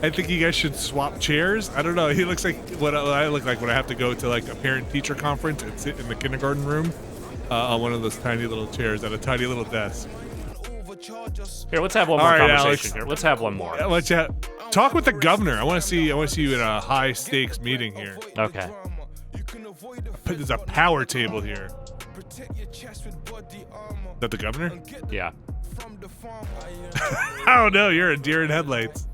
I think you guys should swap chairs. I don't know. He looks like what I look like when I have to go to, like, a parent-teacher conference and sit in the kindergarten room on one of those tiny little chairs at a tiny little desk. Here, let's have one more conversation here. Let's have one more. Yeah, talk with the governor. I want to see you in a high-stakes meeting here. Okay. There's a power table here. Is that the governor? Yeah. I don't know. You're a deer in headlights.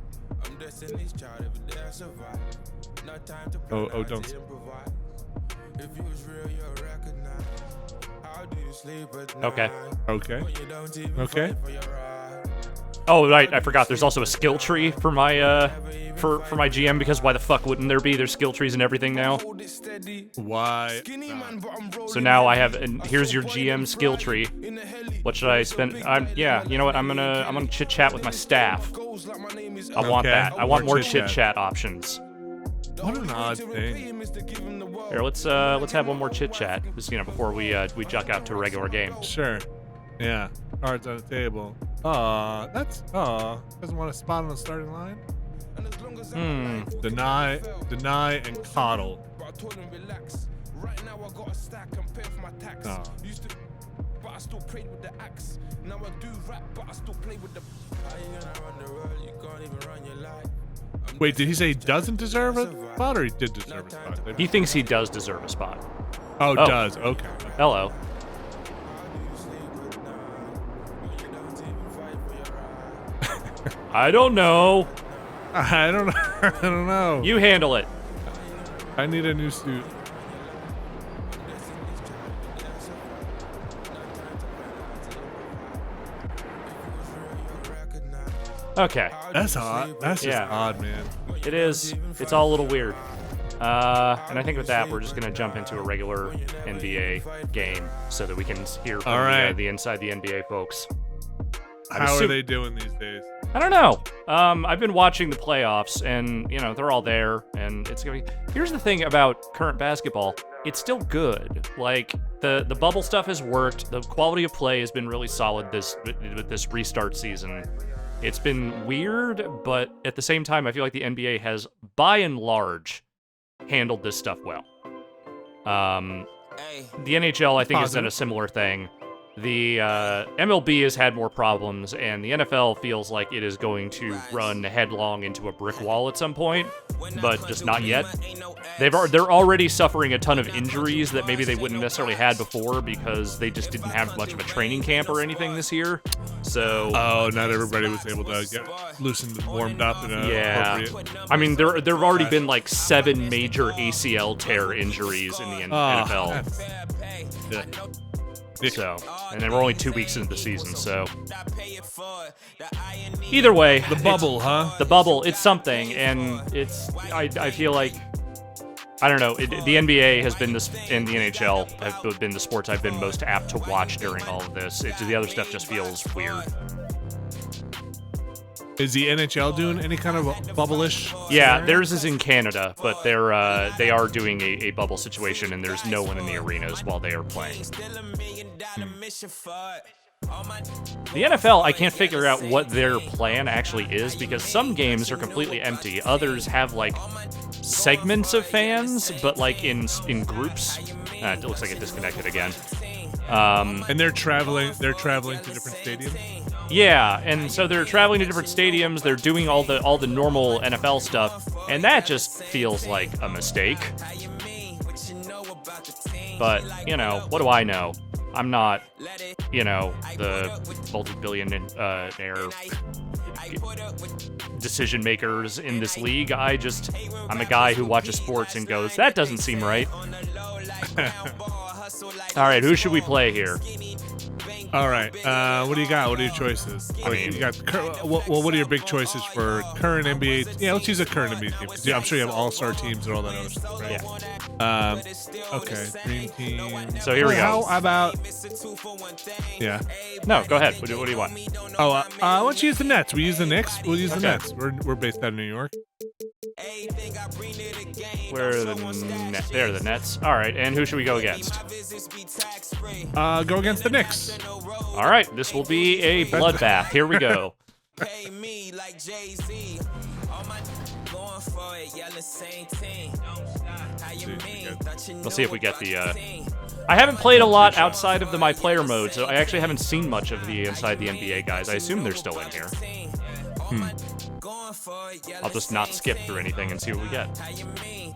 Oh, don't. Okay. Okay. Oh, right. I forgot. There's also a skill tree for my for my GM, because why the fuck wouldn't there be? There's skill trees and everything now. Why? So now I have, and here's your GM skill tree. What should I spend? Yeah, you know what? I'm gonna chit chat with my staff. I want that. I want more chit chat options. What an odd thing. Here, let's have one more chit chat. Just before we juck out to a regular game. Sure. Yeah. Cards on the table. Doesn't want a spot on the starting line. Deny, and coddle. Wait, did he say he doesn't deserve a spot, or he did deserve a spot? He thinks he does deserve a spot. Oh, does. Okay. Hello. I don't know. I don't know. You handle it. I need a new suit. Okay. That's odd. That's just odd, man. It is. It's all a little weird. And I think with that, we're just going to jump into a regular NBA game so that we can hear from the inside the NBA folks. How are they doing these days? I don't know. I've been watching the playoffs, and they're all there, and it's gonna be. Here's the thing about current basketball: it's still good. Like the bubble stuff has worked. The quality of play has been really solid with this restart season. It's been weird, but at the same time, I feel like the NBA has, by and large, handled this stuff well. The NHL, I think, has done a similar thing. The MLB has had more problems, and the NFL feels like it is going to run headlong into a brick wall at some point, but just not yet. They're already suffering a ton of injuries that maybe they wouldn't necessarily had before because they just didn't have much of a training camp or anything this year. So not everybody was able to get loosened and warmed up. Appropriate. I mean, there have already been like 7 major ACL tear injuries in the NFL. So, and then we're only 2 weeks into the season, so either way, the bubble, The bubble, it's something, and I feel like, I don't know, the NBA has been and the NHL have been the sports I've been most apt to watch during all of this. The other stuff just feels weird. Is the NHL doing any kind of bubble-ish? Yeah, scenario? theirs is in Canada, but they are doing a bubble situation, and there's no one in the arenas while they are playing. The NFL, I can't figure out what their plan actually is, because some games are completely empty. Others have like segments of fans, but like in groups. It looks like it disconnected again. And they're traveling to different stadiums. Yeah, and so they're traveling to different stadiums. They're doing all the normal NFL stuff, and that just feels like a mistake. But what do I know? I'm not, the multi-billionaire decision makers in this league. I'm a guy who watches sports and goes, that doesn't seem right. All right, who should we play here? All right, what do you got? What are your choices? What are your big choices for current NBA? Yeah, let's use a current NBA team, because I'm sure you have all-star teams and all that other stuff, right? Yeah. Okay, dream team. So here we go. How about? Yeah. No, go ahead. What do you want? Why don't you use the Nets? We use the Knicks. We'll use the Nets. We're based out of New York. Where are the Nets? There are the Nets. All right, and who should we go against? Go against the Knicks. All right, this will be a bloodbath. Here we go. Let's see if we get the... I haven't played a lot outside of the My Player mode, so I actually haven't seen much of the Inside the NBA guys. I assume they're still in here. I'll just not skip through anything and see what we get. Okay.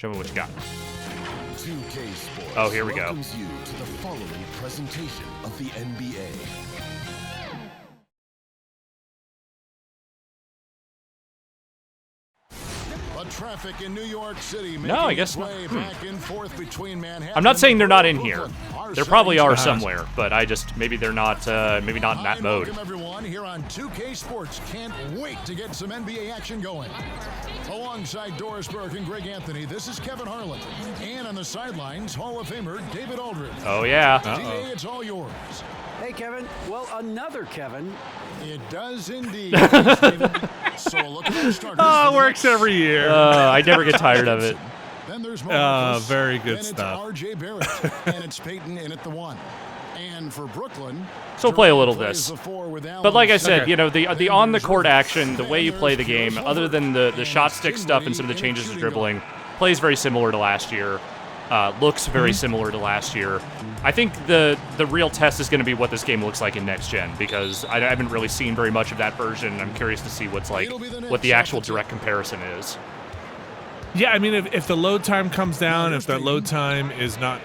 Show me what you got. 2K Sports oh, here we go. welcomes you to the following presentation of the NBA. But traffic in New York City No, I guess not. not. Back and forth between Manhattan I'm not saying they're not in here. Brooklyn. There probably are somewhere, but I just maybe they're not. Maybe not in that mode. Welcome everyone here on 2K Sports. Can't wait to get some NBA action going. Alongside Doris Burke and Greg Anthony, this is Kevin Harlan. And on the sidelines, Hall of Famer David Aldridge. Oh yeah. DA, it's all yours. Hey, Kevin. Well, another Kevin. It does indeed. So look at the starters. Oh, it works every year. I never get tired of it. Then there's Marcus, very good then stuff. It's RJ Barrett, and it's Peyton in at the 1. And for Brooklyn, So we'll play a little plays this. the 4 with Allen. But like I said, Okay. you know, the on the court action, the way you play the game, other than the shot stick stuff and some of the changes to dribbling, plays very similar to last year. Looks very similar to last year. I think the real test is going to be what this game looks like in next gen, because I haven't really seen very much of that version. I'm curious to see what the actual direct comparison is. Yeah, I mean, if the load time comes down, if that load time is not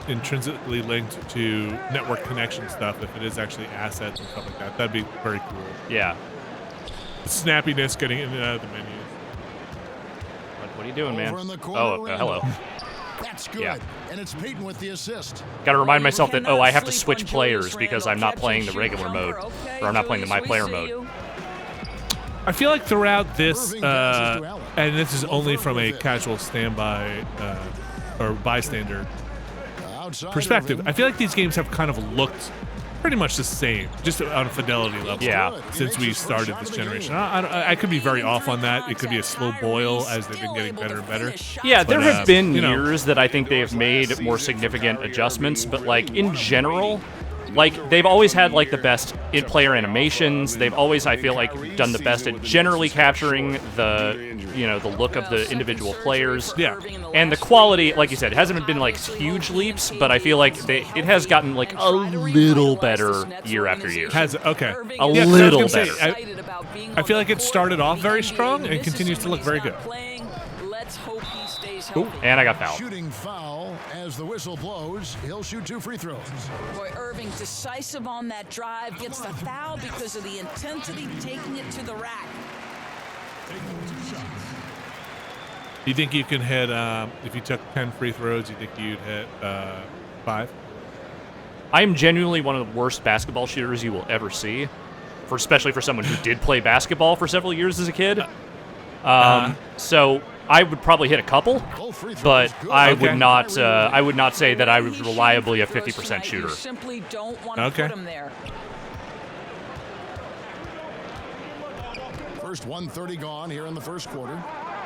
intrinsically linked to network connection stuff, if it is actually assets and stuff like that, that'd be very cool. Yeah. The snappiness getting in and out of the menus. What are you doing, man? Over in the corner, Oh, hello. That's good. Yeah. And it's Peyton with the assist. Got to remind myself that, I have to switch players because I'm not playing the regular mode, or I'm not playing the My Player mode. I feel like throughout this, and this is only from a casual standby or bystander perspective, I feel like these games have kind of looked pretty much the same, just on a fidelity level. Yeah. Since we started this generation, I could be very off on that. It could be a slow boil as they've been getting better and better. Yeah, there have been you know, years that I think they have made more significant adjustments, but like in general, like they've always had like the best in-player animations. They've always, I feel like, done the best at generally capturing the look of the individual players. Yeah. And the quality, like you said, it hasn't been like huge leaps, but I feel like it has gotten like a little better year after year. Okay. A little Say, better. I feel like it started off very strong and continues to look very good. Ooh, and I got fouled. Shooting foul as the whistle blows. He'll shoot 2 free throws. Boy, Irving decisive on that drive, gets the foul because of the intensity, taking it to the rack. You think you can hit, if you took 10 free throws, you think you'd hit 5? I am genuinely one of the worst basketball shooters you will ever see, especially for someone who did play basketball for several years as a kid. So I would probably hit a couple, but I would not. I would not say that I was reliably a 50% shooter. You simply don't want to put him there. First 1:30 gone here in the first quarter.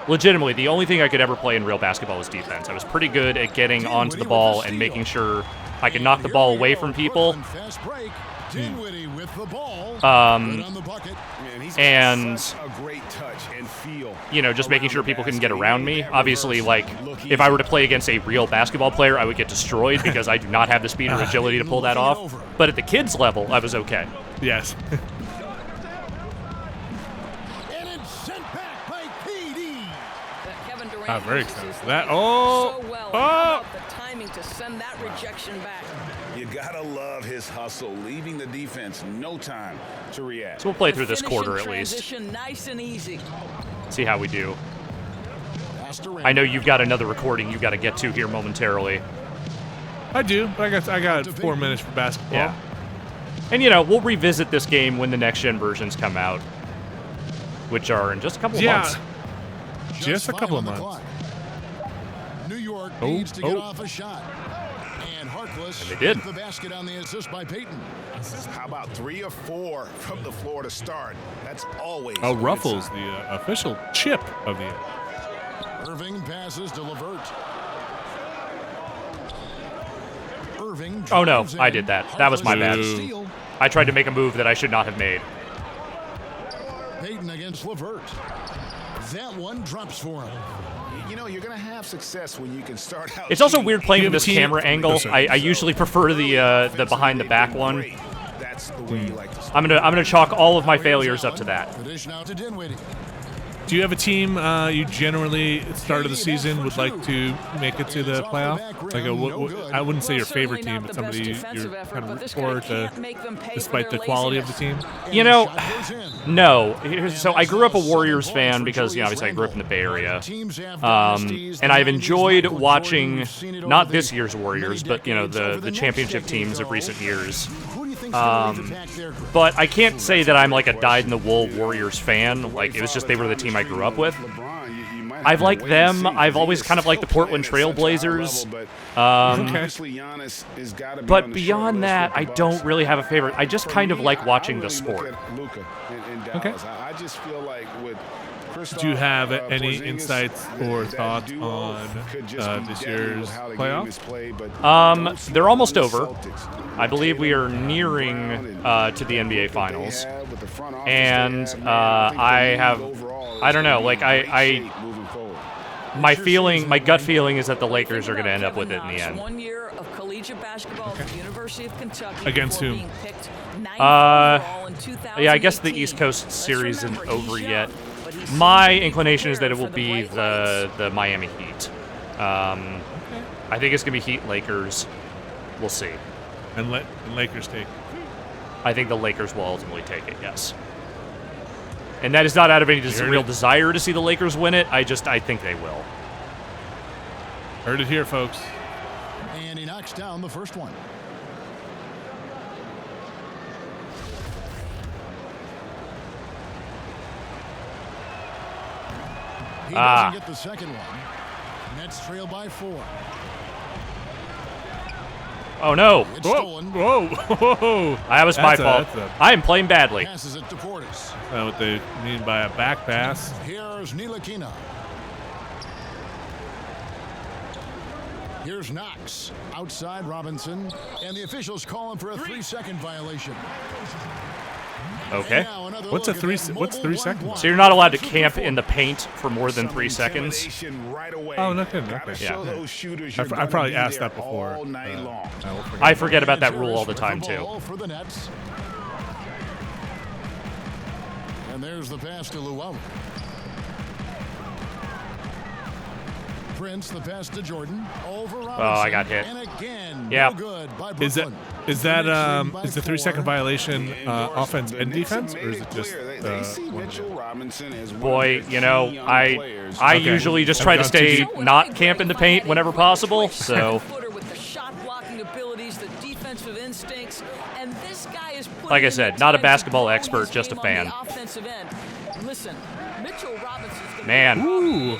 Legitimately, the only thing I could ever play in real basketball was defense. I was pretty good at getting onto the ball and making sure I could knock the ball away from people. Fast break. Dinwiddie with the ball. And a great touch and feel. Just making sure people couldn't get around me. Obviously, like, if I were to play against a real basketball player, I would get destroyed because I do not have the speed or agility to pull that off. But at the kids' level, I was okay. Yes. And it's sent back by PD. Kevin Durant I'm very excited uses for that. so well about the timing to send that rejection back. You gotta love his hustle, leaving the defense no time to react. So we'll play through this quarter at least. Transition nice and easy. See how we do. I know you've got another recording you've got to get to here momentarily. I do, but I got 4 minutes for basketball. Yeah. And we'll revisit this game when the next gen versions come out, which are in just a couple of months. Just a couple of months. New York needs to get off a shot. And Harkless And they did. with the basket on the assist by Peyton. How about 3 or 4 from the floor to start? That's always Oh, a good Ruffles, sign. the official chip of the. Irving passes to LeVert. Irving Oh no, drives I in. did that. That was my bad. Harkless steal. I tried to make a move that I should not have made. Peyton against LeVert. That one drops for him. You know, you're going to have success when you can start out. It's also cheating. weird playing You from have this a team- camera angle. I usually prefer the behind the back one. That's the way you like to I'm gonna chalk all of my failures up to that. The dish now to Dinwiddie. Do you have a team you generally at the start of the season would like to make it to the playoff? Like I wouldn't say your favorite team, but somebody you're kind of root for despite the quality of the team. You know, no. So I grew up a Warriors fan because, you know, obviously I grew up in the Bay Area. And I've enjoyed watching not this year's Warriors, but, you know, the championship teams of recent years. But I can't say that I'm like a dyed-in-the-wool Warriors fan. Like, it was just they were the team I grew up with. I've liked them. I've always kind of liked the Portland Trail Blazers. But beyond that, I don't really have a favorite. I just kind of like watching the sport. Okay. I just feel like with Do you have any insights or thoughts on this year's playoff? They're almost over. I believe we are nearing to the NBA Finals, and I don't know. Like my gut feeling is that the Lakers are going to end up with it in the end. 1 year of collegiate basketball at the University of Kentucky. Against before whom? being picked 9th overall in Yeah, I guess the 2018. East Coast series isn't remember, he's over young, yet. but he's My seen inclination is that it will for the be bright lights. the Miami Heat. I think it's going to be Heat Lakers. We'll see. And Lakers take. I think the Lakers will ultimately take it, yes. And that is not out of any real desire to see the Lakers win it. I think they will. Heard it here, folks. And he knocks down the first one. He doesn't get the second one. Nets trail by 4. Oh no! It's stolen. Whoa! That was my fault. I am playing badly. Passes it to Portis. What they mean by a back pass. Here's Ntilikina. Here's Knox. Outside Robinson. And the officials call him for a 3-second violation. Okay. What's 3 seconds? So you're not allowed to camp in the paint for more than 3 seconds? Oh, no kidding. Okay. Yeah. I probably asked that before. I forget about that rule all the time, too. For the Nets. And there's the pass to Luau. Prince, the pass to Jordan. Over Robinson. Oh, I got hit. And again, yeah. no good by Is the Brooklyn. 3-second violation offense and defense, or is it just Boy, you know, I usually just try to stay not camp in the paint whenever possible. So, With the shot blocking abilities, the defensive instincts, and this guy is putting like I in said, the not a time basketball to grow expert, his just a game fan. on the offensive end. Listen, Mitchell Robinson's gonna Man. be Ooh.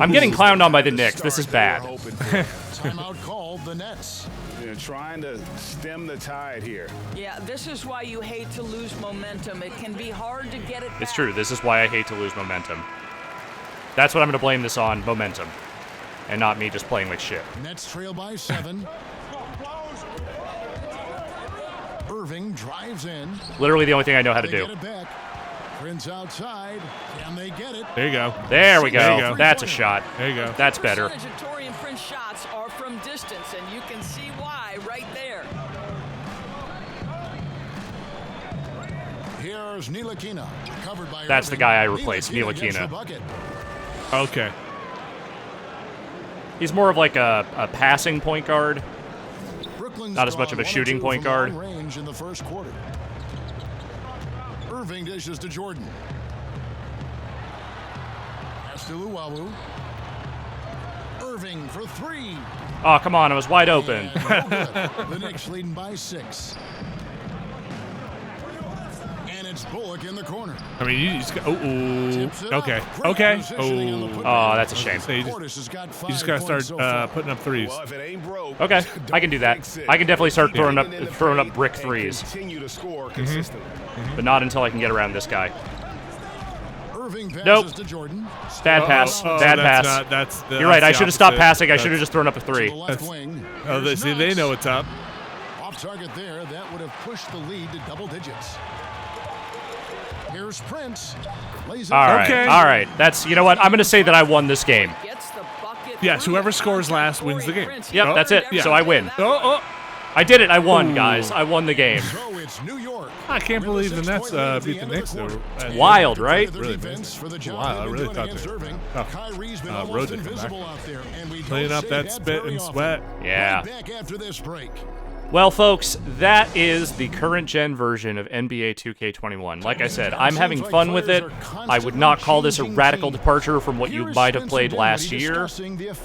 I'm getting clowned on by the Knicks. This is bad. Timeout called the Nets. They're trying to stem the tide here. Yeah, this is why you hate to lose momentum. It can be hard to get it back. It's true. This is why I hate to lose momentum. That's what I'm going to blame this on, momentum. And not me just playing like shit. Nets trail by 7. Irving drives in. Literally the only thing I know how to They do. get it back. Prince outside. Can they get it? There you go. There we go. There you go. That's a shot. There you go. That's better. Percentage of Taurean Prince shots are from distance, and you can see why right there. Here's Ntilikina. Covered by That's the Irving. guy I replaced, Ntilikina gets the Ntilikina. bucket. Okay. He's more of like a passing point guard. Brooklyn's Not as much of a gone 1 shooting 2 point from guard. long range in the first quarter. Irving dishes to Jordan. Pass to Luau. Irving for 3. Oh, come on. I was wide open. And no good. The Knicks leading by 6. And it's Bullock in the corner. I mean, you just got. Okay. Okay. Oh, that's a shame. So you just got to start putting up threes. Okay, I can do that. I can definitely start throwing up brick threes. But not until I can get around this guy. Nope. Bad pass. Bad pass. You're right. I should have stopped passing. I should have just thrown up a three. See, they know what's up. Off target there. That would have pushed the lead to double digits. Here's Prince. All right. Okay. All right. That's, you know what? I'm going to say that I won this game. Yes, whoever scores last wins the game. Yep, that's it. So I win. I did it. I won, guys. I won the game. I can't believe the Nets beat the Knicks. It's wild, right? Really, wow, I really thought they were tough. Road to come back. Cleaning up that spit and sweat. Yeah. Well, folks, that is the current gen version of NBA 2K21. Like I said, I'm having fun with it. I would not call this a radical departure from what you might have played last year,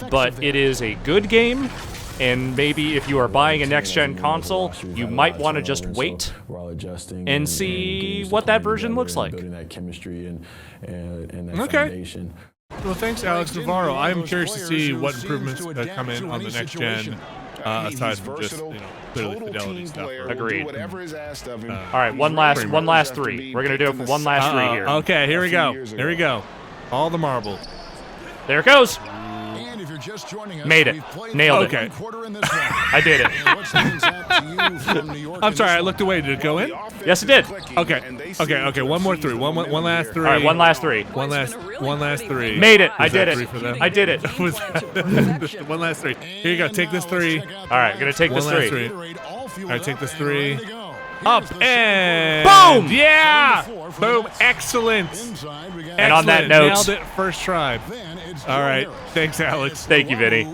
but it is a good game. And maybe if you are buying a next-gen console, you might want to just wait and see what that version looks like. Okay. Well, thanks, Alex Navarro. I'm curious to see what improvements come in on the next-gen, aside from just, clearly fidelity stuff. Agreed. All right, one last three. We're going to do it for one last three here. Okay, here we go. Here we go. All the marbles. There it goes. Just joining us, made it. Nailed it. I did it. I'm sorry, I looked away. Did it go in? Yes, it did. Okay. One more three. One last three. All right, one last three. One last three. Made it. I did it. I did it. One last three. Here you go. Take this three. All right, I'm gonna take this three. All right, take this three. Up and boom! Yeah! Boom! Excellent. And on that note, nailed it first try. All right. Thanks, Alex. Thank you, Vinny.